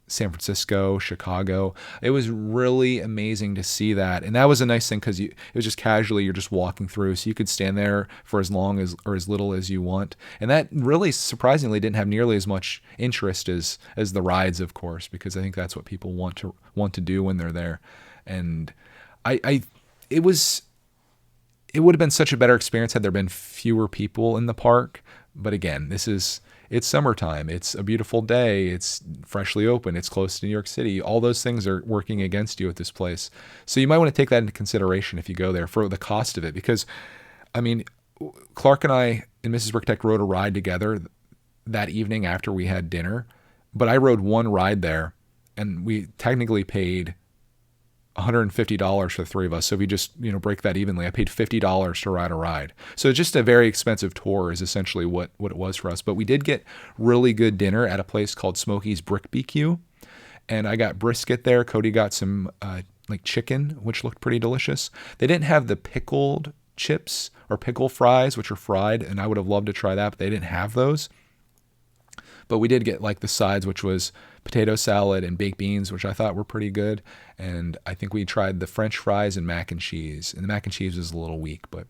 Speaker 1: San Francisco, Chicago. It was really amazing to see that. And that was a nice thing because it was just casually, you're just walking through. So you could stand there for as long as or as little as you want. And that really surprisingly didn't have nearly as much interest as the rides, of course, because I think that's what people want to do when they're there. And it would have been such a better experience had there been fewer people in the park. But again, it's summertime. It's a beautiful day. It's freshly open. It's close to New York City. All those things are working against you at this place. So you might want to take that into consideration if you go there for the cost of it. Because, I mean, Clark and I and Mrs. Brickitect rode a ride together that evening after we had dinner. But I rode one ride there, and we technically paid $150 for the three of us. So if you just, break that evenly, I paid $50 to ride a ride. So just a very expensive tour is essentially what it was for us. But we did get really good dinner at a place called Smokey's Brick BQ. And I got brisket there. Cody got some like chicken, which looked pretty delicious. They didn't have the pickled chips or pickle fries, which are fried. And I would have loved to try that, but they didn't have those. But we did get like the sides, which was potato salad and baked beans, which I thought were pretty good. And I think we tried the French fries and mac and cheese. And the mac and cheese was a little weak, but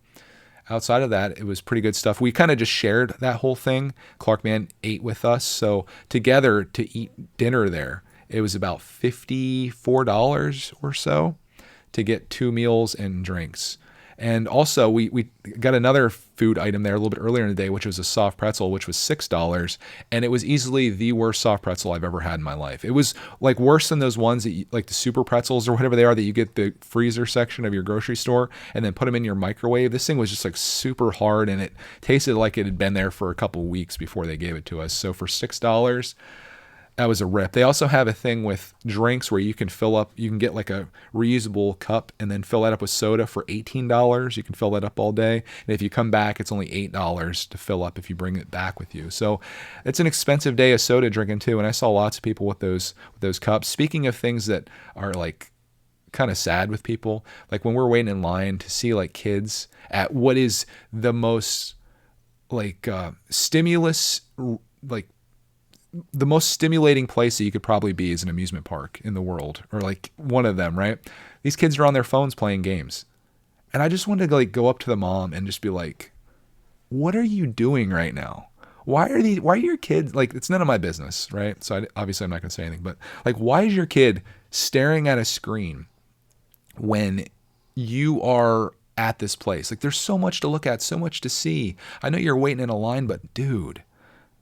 Speaker 1: outside of that, it was pretty good stuff. We kind of just shared that whole thing. Clark Man ate with us. So together to eat dinner there, it was about $54 or so to get 2 meals and drinks. And also, we got another food item there a little bit earlier in the day, which was a soft pretzel, which was $6. And it was easily the worst soft pretzel I've ever had in my life. It was like worse than those ones that like the super pretzels or whatever they are that you get the freezer section of your grocery store and then put them in your microwave. This thing was just like super hard, and it tasted like it had been there for a couple of weeks before they gave it to us. So for $6, that was a rip. They also have a thing with drinks where you can get like a reusable cup and then fill that up with soda for $18. You can fill that up all day. And if you come back, it's only $8 to fill up if you bring it back with you. So it's an expensive day of soda drinking too. And I saw lots of people with those cups. Speaking of things that are like kind of sad with people, like when we're waiting in line to see like kids at what is the most like stimulus, like the most stimulating place that you could probably be is an amusement park in the world, or like one of them, right? These kids are on their phones playing games. And I just wanted to like go up to the mom and just be like, what are you doing right now? Why are your kids, like, it's none of my business, right? So obviously I'm not going to say anything, but like, why is your kid staring at a screen when you are at this place? Like, there's so much to look at, so much to see. I know you're waiting in a line, but dude,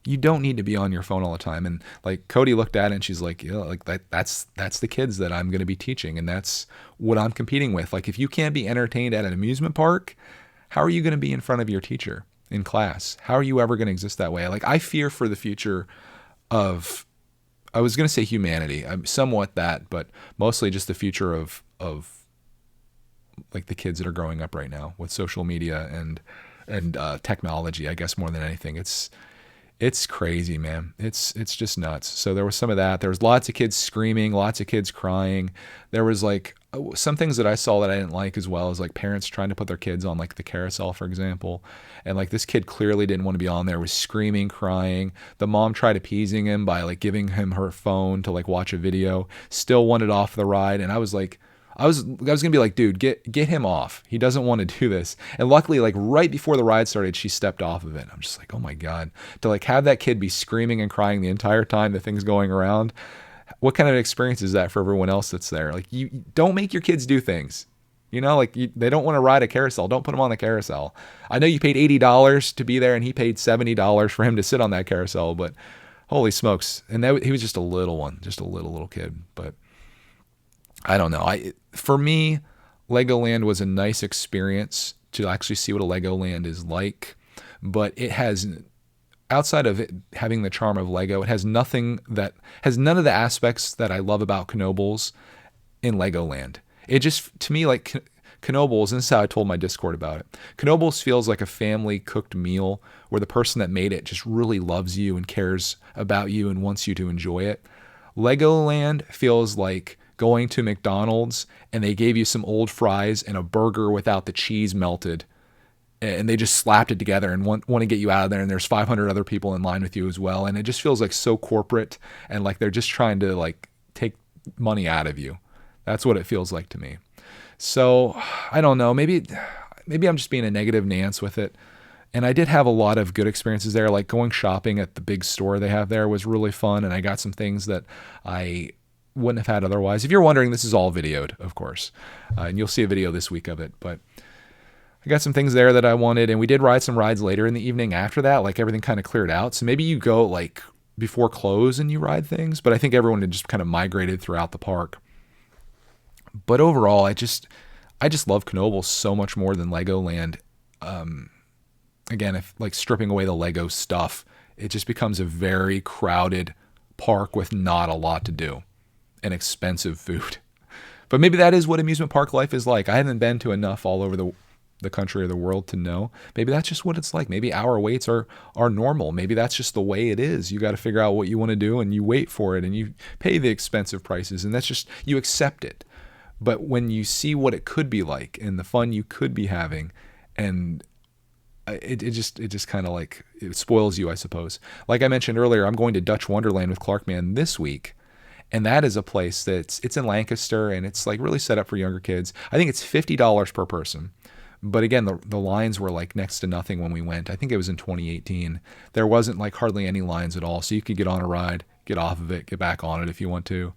Speaker 1: you don't need to be on your phone all the time. And like Cody looked at it and she's like, yeah, like that's the kids that I'm going to be teaching. And that's what I'm competing with. Like, if you can't be entertained at an amusement park, how are you going to be in front of your teacher in class? How are you ever going to exist that way? Like, I fear for the future of, I was going to say humanity. I'm somewhat that, but mostly just the future of like the kids that are growing up right now with social media and technology, I guess, more than anything. It's crazy, man. It's just nuts. So there was some of that. There was lots of kids screaming, lots of kids crying. There was like some things that I saw that I didn't like as well, as like parents trying to put their kids on like the carousel, for example. And like this kid clearly didn't want to be on there, was screaming, crying. The mom tried appeasing him by like giving him her phone to like watch a video, still wanted off the ride. And I was like, I was gonna be like, dude, get him off. He doesn't want to do this. And luckily, like right before the ride started, she stepped off of it. I'm just like, oh my God, to like have that kid be screaming and crying the entire time the thing's going around. What kind of experience is that for everyone else that's there? Like, you don't make your kids do things. You know, like they don't want to ride a carousel. Don't put them on the carousel. I know you paid $80 to be there, and he paid $70 for him to sit on that carousel. But holy smokes! And he was just a little one, just a little kid. But I don't know. For me, Legoland was a nice experience to actually see what a Legoland is like, but it has, outside of it having the charm of Lego, it has none of the aspects that I love about Knoebels in Legoland. It just, to me, like Knoebels, and this is how I told my Discord about it, Knoebels feels like a family cooked meal where the person that made it just really loves you and cares about you and wants you to enjoy it. Legoland feels like going to McDonald's and they gave you some old fries and a burger without the cheese melted, and they just slapped it together and want to get you out of there, and there's 500 other people in line with you as well, and it just feels like so corporate and like they're just trying to like take money out of you. That's what it feels like to me. So I don't know, maybe I'm just being a negative Nance with it. And I did have a lot of good experiences there, like going shopping at the big store they have there was really fun, and I got some things that I wouldn't have had otherwise. If you're wondering, this is all videoed, of course, and you'll see a video this week of it. But I got some things there that I wanted, and we did ride some rides later in the evening after that. Like everything kind of cleared out. So maybe you go like before close and you ride things. But I think everyone had just kind of migrated throughout the park. But overall, I just love Knoebels so much more than Legoland. Again, if like stripping away the Lego stuff, it just becomes a very crowded park with not a lot to do and expensive food. But maybe that is what amusement park life is like. I haven't been to enough all over the country or the world to know. Maybe that's just what it's like. Maybe hour waits are normal. Maybe that's just the way it is. You got to figure out what you want to do, and you wait for it, and you pay the expensive prices, and that's just, you accept it. But when you see what it could be like and the fun you could be having, and it just kind of like, it spoils you, I suppose. Like I mentioned earlier, I'm going to Dutch Wonderland with Clarkman this week. And that is a place it's in Lancaster, and it's like really set up for younger kids. I think it's $50 per person. But again, the lines were like next to nothing when we went. I think it was in 2018. There wasn't like hardly any lines at all. So you could get on a ride, get off of it, get back on it if you want to.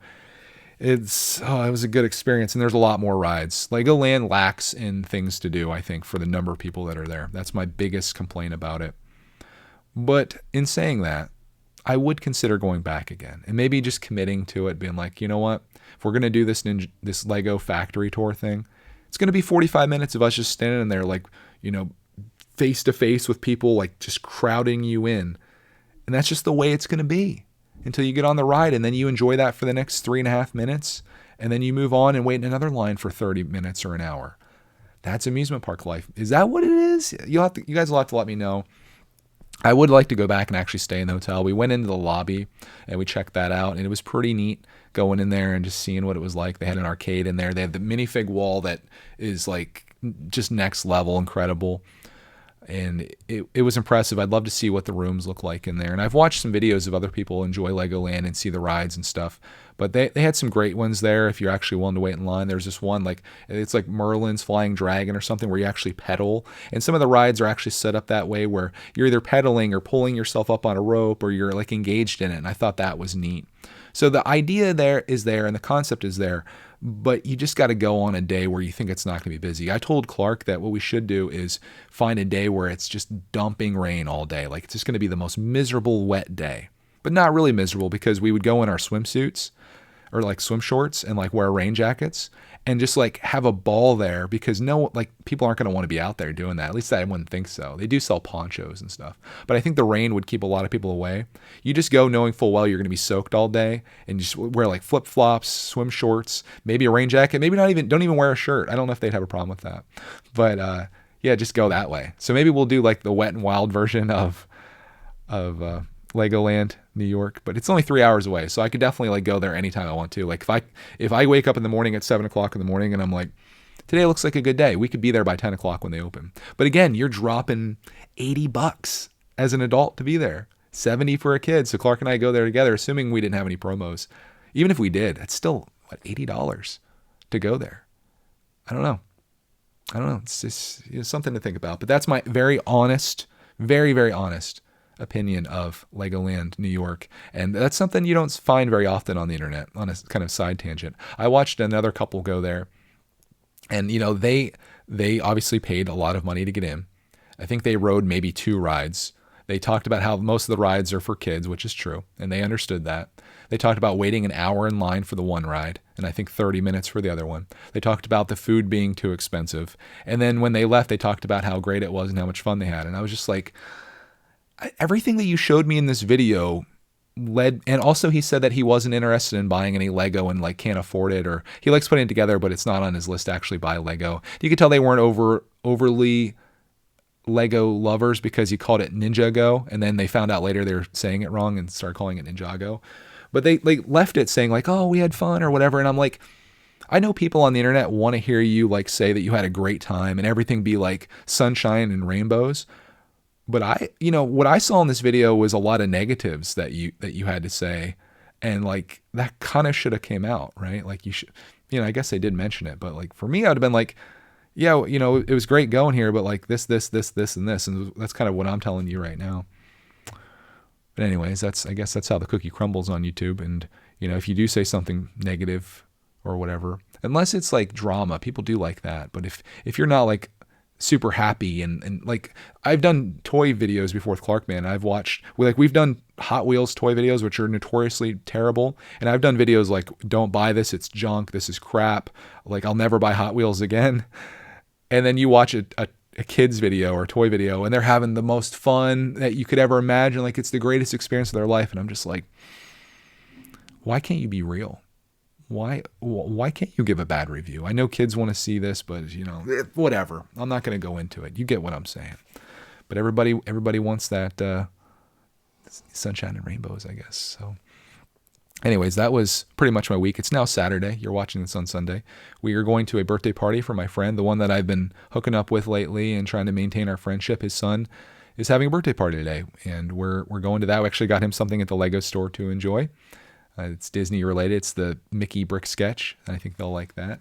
Speaker 1: It was a good experience, and there's a lot more rides. Legoland lacks in things to do, I think, for the number of people that are there. That's my biggest complaint about it. But in saying that, I would consider going back again, and maybe just committing to it, being like, you know what, if we're going to do this Lego factory tour thing, it's going to be 45 minutes of us just standing there like, you know, face to face with people, like just crowding you in. And that's just the way it's going to be until you get on the ride, and then you enjoy that for the next 3.5 minutes, and then you move on and wait in another line for 30 minutes or an hour. That's amusement park life. Is that what it is? You guys will have to let me know. I would like to go back and actually stay in the hotel. We went into the lobby and we checked that out, and it was pretty neat going in there and just seeing what it was like. They had an arcade in there. They have the minifig wall that is like just next level incredible. And it was impressive. I'd love to see what the rooms look like in there. And I've watched some videos of other people enjoy Legoland and see the rides and stuff. But they had some great ones there if you're actually willing to wait in line. There's this one, like it's like Merlin's Flying Dragon or something, where you actually pedal. And some of the rides are actually set up that way where you're either pedaling or pulling yourself up on a rope, or you're like engaged in it. And I thought that was neat. So the idea there is there and the concept is there. But you just got to go on a day where you think it's not going to be busy. I told Clark that what we should do is find a day where it's just dumping rain all day. Like it's just going to be the most miserable wet day. But not really miserable, because we would go in our swimsuits or like swim shorts and like wear rain jackets and just like have a ball there, because people aren't going to want to be out there doing that. At least I wouldn't think so. They do sell ponchos and stuff, but I think the rain would keep a lot of people away. You just go knowing full well you're going to be soaked all day, and just wear like flip flops, swim shorts, maybe a rain jacket, maybe don't even wear a shirt. I don't know if they'd have a problem with that, but yeah, just go that way. So maybe we'll do like the Wet and Wild version of of Legoland, New York, but it's only 3 hours away, so I could definitely like go there anytime I want to. Like if I wake up in the morning at 7 o'clock in the morning and I'm like, today looks like a good day, we could be there by 10 o'clock when they open. But again, you're dropping $80 as an adult to be there, 70 for a kid. So Clark and I go there together, assuming we didn't have any promos. Even if we did, that's still what, $80 to go there. I don't know. It's just something to think about. But that's my very honest, very, very honest opinion of Legoland New York. And that's something you don't find very often on the internet, on a kind of side tangent. I watched another couple go there, and they obviously paid a lot of money to get in. I think they rode maybe 2 rides. They talked about how most of the rides are for kids, which is true, and they understood that. They talked about waiting an hour in line for the one ride, and I think 30 minutes for the other one. They talked about the food being too expensive. And then when they left, they talked about how great it was and how much fun they had. And I was just like, everything that you showed me in this video led, and also he said that he wasn't interested in buying any Lego and like can't afford it, or he likes putting it together, but it's not on his list to actually buy Lego. You could tell they weren't overly Lego lovers because he called it Ninjago, and then they found out later they were saying it wrong and started calling it Ninjago. But they like left it saying like, oh, we had fun or whatever. And I'm like, I know people on the internet want to hear you like say that you had a great time and everything be like sunshine and rainbows. But what I saw in this video was a lot of negatives that you had to say. And like, that kind of should have came out, right? Like you should, I guess they did mention it, but like for me, I would have been like, yeah, it was great going here, but like this, and this. And that's kind of what I'm telling you right now. But anyways, I guess that's how the cookie crumbles on YouTube. And, if you do say something negative or whatever, unless it's like drama, people do like that. But if you're not like super happy and like, I've done toy videos before with Clark, man. We've done Hot Wheels toy videos, which are notoriously terrible. And I've done videos like, don't buy this, it's junk, this is crap. Like, I'll never buy Hot Wheels again. And then you watch a kid's video or a toy video and they're having the most fun that you could ever imagine. Like, it's the greatest experience of their life. And I'm just like, why can't you be real? Why can't you give a bad review? I know kids want to see this, but whatever. I'm not going to go into it. You get what I'm saying. But everybody wants that sunshine and rainbows, I guess. So anyways, that was pretty much my week. It's now Saturday. You're watching this on Sunday. We are going to a birthday party for my friend, the one that I've been hooking up with lately and trying to maintain our friendship. His son is having a birthday party today, and we're going to that. We actually got him something at the Lego store to enjoy. It's Disney related. It's the Mickey brick sketch. I think they'll like that.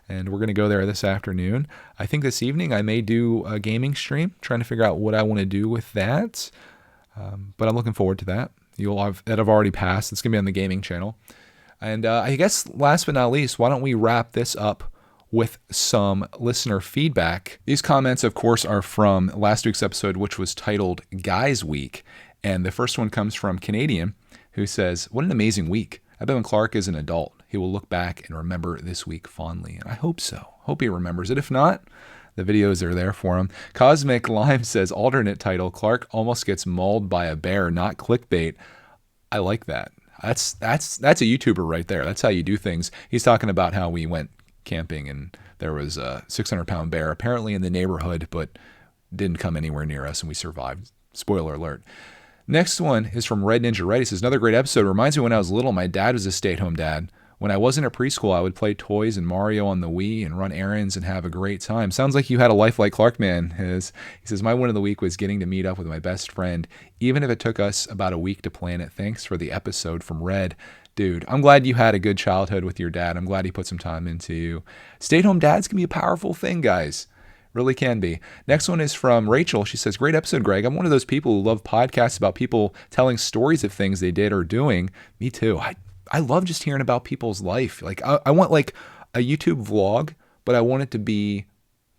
Speaker 1: And we're going to go there this afternoon. I think this evening I may do a gaming stream, trying to figure out what I want to do with that. But I'm looking forward to that. That'll already passed. It's going to be on the gaming channel. And I guess last but not least, why don't we wrap this up with some listener feedback. These comments, of course, are from last week's episode, which was titled Guys Week. And the first one comes from Canadian, who says, what an amazing week. I bet when Clark is an adult, he will look back and remember this week fondly. And I hope so. Hope he remembers it. If not, the videos are there for him. Cosmic Lime says, alternate title, Clark almost gets mauled by a bear, not clickbait. I like that. That's a YouTuber right there. That's how you do things. He's talking about how we went camping and there was a 600-pound bear apparently in the neighborhood, but didn't come anywhere near us and we survived. Spoiler alert. Next one is from Red Ninja Red. He says, another great episode. Reminds me when I was little, my dad was a stay-at-home dad. When I wasn't at preschool, I would play toys and Mario on the Wii and run errands and have a great time. Sounds like you had a life like Clark, man. He says, my win of the week was getting to meet up with my best friend, even if it took us about a week to plan it. Thanks for the episode from Red. Dude, I'm glad you had a good childhood with your dad. I'm glad he put some time into you. Stay-at-home dads can be a powerful thing, guys. Really can be. Next one is from Rachel. She says, great episode, Greg. I'm one of those people who love podcasts about people telling stories of things they did or doing. Me too. I love just hearing about people's life. Like I want like a YouTube vlog, but I want it to be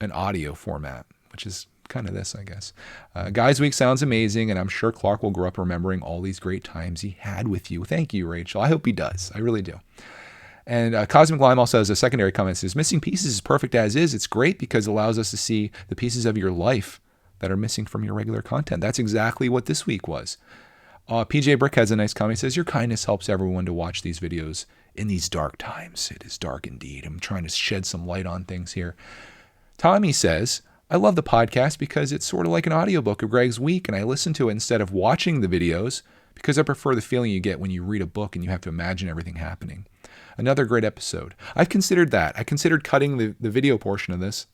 Speaker 1: an audio format, which is kind of this, I guess. Guys Week sounds amazing, and I'm sure Clark will grow up remembering all these great times he had with you. Thank you, Rachel. I hope he does. I really do. And Cosmic Lime also has a secondary comment. It says, missing pieces is perfect as is. It's great because it allows us to see the pieces of your life that are missing from your regular content. That's exactly what this week was. PJ Brick has a nice comment. He says, your kindness helps everyone to watch these videos in these dark times. It is dark indeed. I'm trying to shed some light on things here. Tommy says, I love the podcast because it's sort of like an audiobook of Greg's week, and I listen to it instead of watching the videos because I prefer the feeling you get when you read a book and you have to imagine everything happening. Another great episode. I've considered that. I considered cutting the video portion of this.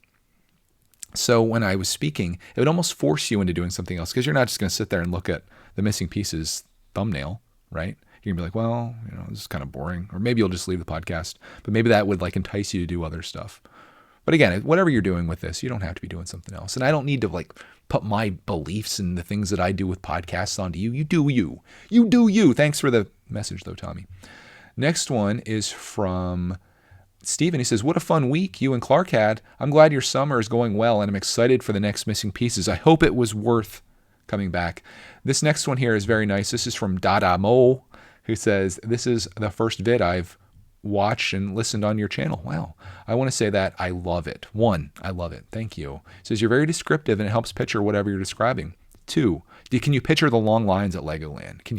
Speaker 1: So when I was speaking, it would almost force you into doing something else because you're not just going to sit there and look at the Missing Pieces thumbnail, right? You're going to be like, well, this is kind of boring. Or maybe you'll just leave the podcast. But maybe that would like entice you to do other stuff. But again, whatever you're doing with this, you don't have to be doing something else. And I don't need to like put my beliefs and the things that I do with podcasts onto you. You do you. You do you. Thanks for the message though, Tommy. Next one is from Steven. He says, what a fun week you and Clark had. I'm glad your summer is going well, and I'm excited for the next Missing Pieces. I hope it was worth coming back. This next one here is very nice. This is from Dada Mo, who says, this is the first vid I've watched and listened on your channel. Wow. I want to say that I love it. 1, I love it. Thank you. It says, you're very descriptive and it helps picture whatever you're describing. 2, can you picture the long lines at Legoland? Can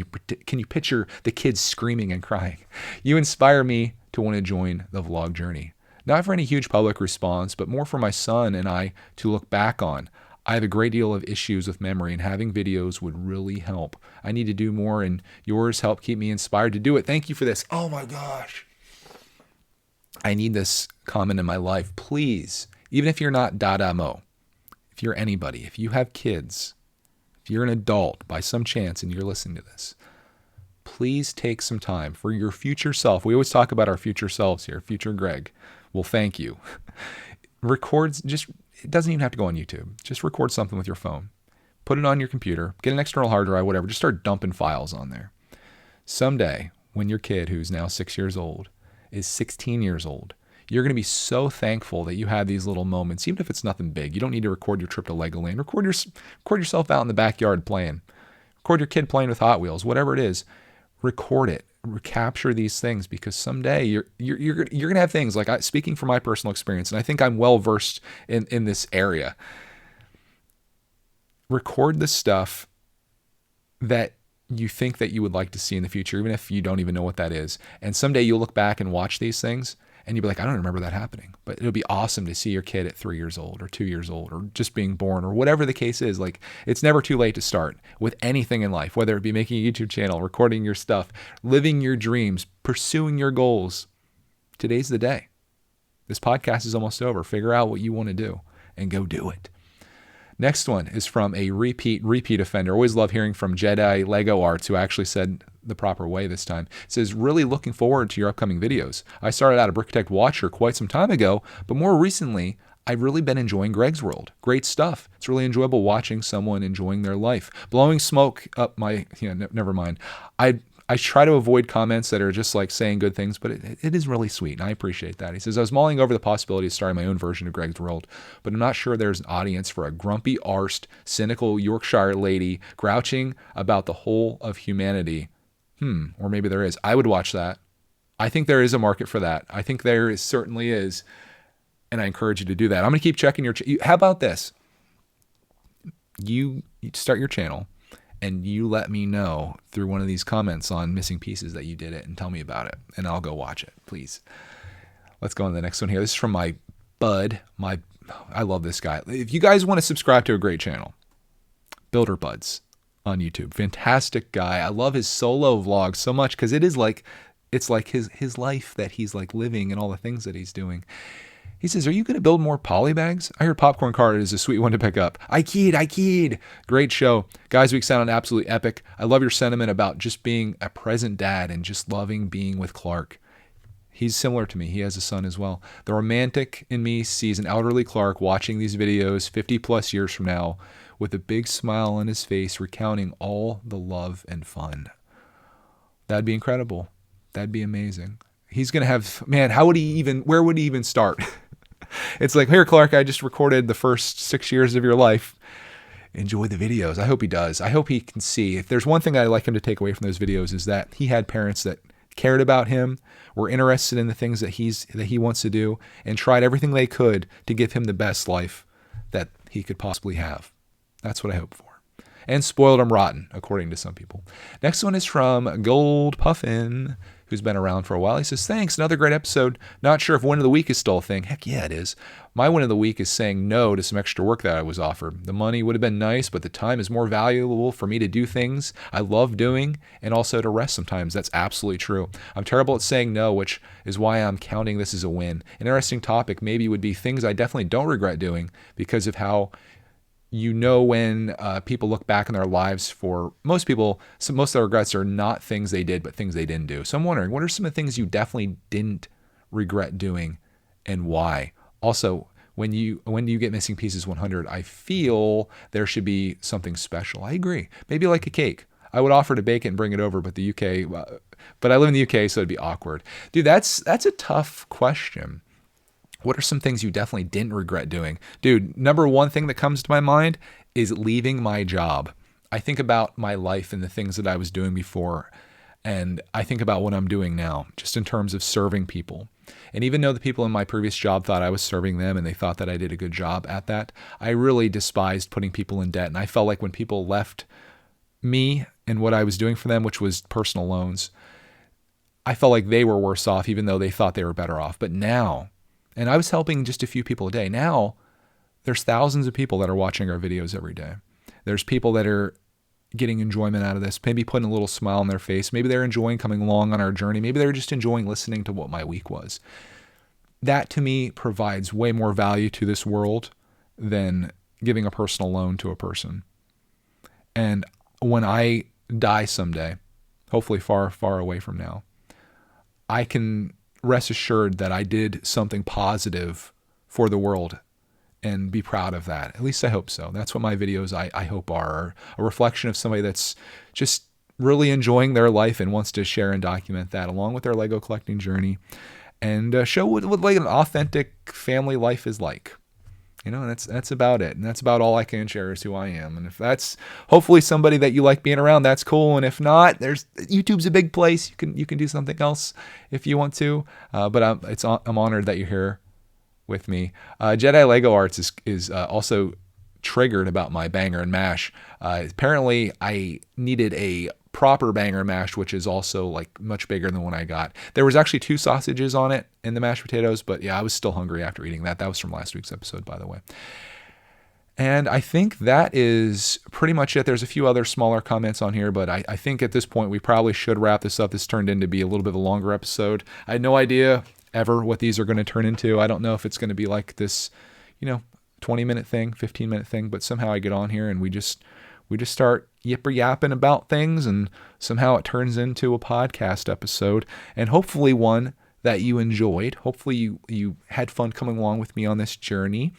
Speaker 1: you picture the kids screaming and crying? You inspire me to want to join the vlog journey. Not for any huge public response, but more for my son and I to look back on. I have a great deal of issues with memory, and having videos would really help. I need to do more, and yours help keep me inspired to do it. Thank you for this. Oh my gosh. I need this comment in my life. Please, even if you're not Dada Mo, if you're anybody, if you have kids, if you're an adult by some chance and you're listening to this, please take some time for your future self. We always talk about our future selves here, future Greg. Well, thank you. Records, it doesn't even have to go on YouTube. Just record something with your phone. Put it on your computer, get an external hard drive, whatever. Just start dumping files on there. Someday, when your kid, who's now 6 years old, is 16 years old, you're going to be so thankful that you had these little moments, even if it's nothing big. You don't need to record your trip to Legoland. Record yourself out in the backyard playing. Record your kid playing with Hot Wheels, whatever it is. Record it. Recapture these things, because someday you're going to have things like, speaking from my personal experience, and I think I'm well versed in this area. Record the stuff that you think that you would like to see in the future, even if you don't even know what that is. And someday you'll look back and watch these things and you'll be like, I don't remember that happening. But it'll be awesome to see your kid at 3 years old or 2 years old or just being born or whatever the case is. Like, it's never too late to start with anything in life, whether it be making a YouTube channel, recording your stuff, living your dreams, pursuing your goals. Today's the day. This podcast is almost over. Figure out what you want to do and go do it. Next one is from a repeat offender. Always love hearing from Jedi Lego Arts, who actually said the proper way this time. It says, really looking forward to your upcoming videos. I started out a brickitect watcher quite some time ago, but more recently, I've really been enjoying Greg's World. Great stuff. It's really enjoyable watching someone enjoying their life. Blowing smoke up my, never mind. I try to avoid comments that are just like saying good things, but it is really sweet, and I appreciate that. He says, I was mulling over the possibility of starting my own version of Greg's World, but I'm not sure there's an audience for a grumpy, arsed, cynical Yorkshire lady grouching about the whole of humanity. Or maybe there is. I would watch that. I think there is a market for that. I think there certainly is, and I encourage you to do that. I'm going to keep checking your how about this? You start your channel, and you let me know through one of these comments on Missing Pieces that you did it, and tell me about it, and I'll go watch it, please. Let's go on to the next one here. This is from my bud. I love this guy. If you guys want to subscribe to a great channel, Builder Buds on YouTube. Fantastic guy. I love his solo vlogs so much because it's like his life that he's like living and all the things that he's doing. He says, are you going to build more poly bags? I heard popcorn cart is a sweet one to pick up. I keyed. Great show. Guys, week sounded absolutely epic. I love your sentiment about just being a present dad and just loving being with Clark. He's similar to me. He has a son as well. The romantic in me sees an elderly Clark watching these videos 50 plus years from now with a big smile on his face, recounting all the love and fun. That'd be incredible. That'd be amazing. He's going to have, where would he even start? It's like, here, Clark, I just recorded the first 6 years of your life. Enjoy the videos. I hope he does. I hope he can see. If there's one thing I'd like him to take away from those videos, is that he had parents that cared about him, were interested in the things that he wants to do, and tried everything they could to give him the best life that he could possibly have. That's what I hope for. And spoiled him rotten, according to some people. Next one is from Gold Puffin, who's been around for a while. He says, thanks, another great episode. Not sure if win of the week is still a thing. Heck yeah, it is. My win of the week is saying no to some extra work that I was offered. The money would have been nice, but the time is more valuable for me to do things I love doing and also to rest sometimes. That's absolutely true. I'm terrible at saying no, which is why I'm counting this as a win. An interesting topic maybe would be things I definitely don't regret doing because of how when people look back in their lives, for most people, most of their regrets are not things they did, but things they didn't do. So I'm wondering, what are some of the things you definitely didn't regret doing and why? Also, when you get Missing Pieces 100, I feel there should be something special. I agree. Maybe like a cake. I would offer to bake it and bring it over, but but I live in the UK, so it'd be awkward. Dude, that's a tough question. What are some things you definitely didn't regret doing? Dude, number one thing that comes to my mind is leaving my job. I think about my life and the things that I was doing before, and I think about what I'm doing now, just in terms of serving people. And even though the people in my previous job thought I was serving them and they thought that I did a good job at that, I really despised putting people in debt. And I felt like when people left me and what I was doing for them, which was personal loans, I felt like they were worse off, even though they thought they were better off. But now, and I was helping just a few people a day. Now, there's thousands of people that are watching our videos every day. There's people that are getting enjoyment out of this, maybe putting a little smile on their face. Maybe they're enjoying coming along on our journey. Maybe they're just enjoying listening to what my week was. That, to me, provides way more value to this world than giving a personal loan to a person. And when I die someday, hopefully far, far away from now, I can rest assured that I did something positive for the world and be proud of that. At least I hope so. That's what my videos, I hope, are a reflection of somebody that's just really enjoying their life and wants to share and document that along with their Lego collecting journey and show what like an authentic family life is like. You know, that's about it. And that's about all I can share is who I am. And if that's hopefully somebody that you like being around, that's cool. And if not, YouTube's a big place. You can do something else if you want to. But I'm honored that you're here with me. Jedi Lego Arts is also triggered about my banger and mash. Apparently, I needed a proper banger mash, which is also like much bigger than the one I got. There was actually 2 sausages on it in the mashed potatoes, but yeah, I was still hungry after eating that. That was from last week's episode, by the way. And I think that is pretty much it. There's a few other smaller comments on here, but I think at this point we probably should wrap this up. This turned into be a little bit of a longer episode. I had no idea ever what these are going to turn into. I don't know if it's going to be like this, 20-minute thing, 15-minute thing, but somehow I get on here and we just start yipper-yapping about things, and somehow it turns into a podcast episode, and hopefully one that you enjoyed. Hopefully you had fun coming along with me on this journey.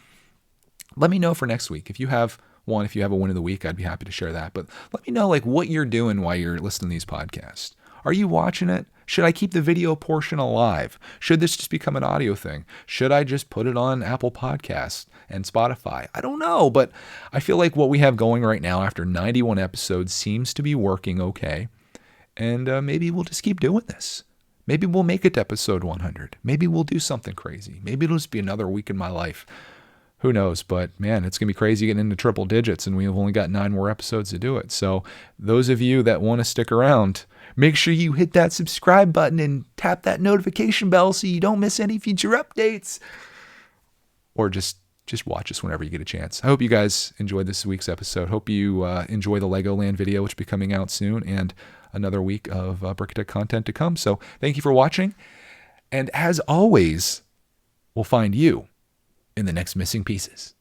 Speaker 1: Let me know for next week. If you have a win of the week, I'd be happy to share that. But let me know like what you're doing while you're listening to these podcasts. Are you watching it? Should I keep the video portion alive? Should this just become an audio thing? Should I just put it on Apple Podcasts and Spotify? I don't know, but I feel like what we have going right now after 91 episodes seems to be working okay. And maybe we'll just keep doing this. Maybe we'll make it to episode 100. Maybe we'll do something crazy. Maybe it'll just be another week in my life. Who knows? But man, it's going to be crazy getting into triple digits, and we've only got 9 more episodes to do it. So those of you that want to stick around, make sure you hit that subscribe button and tap that notification bell so you don't miss any future updates. Or just watch us whenever you get a chance. I hope you guys enjoyed this week's episode. Hope you enjoy the Legoland video, which will be coming out soon, and another week of brickitect content to come. So thank you for watching. And as always, we'll find you in the next Missing Pieces.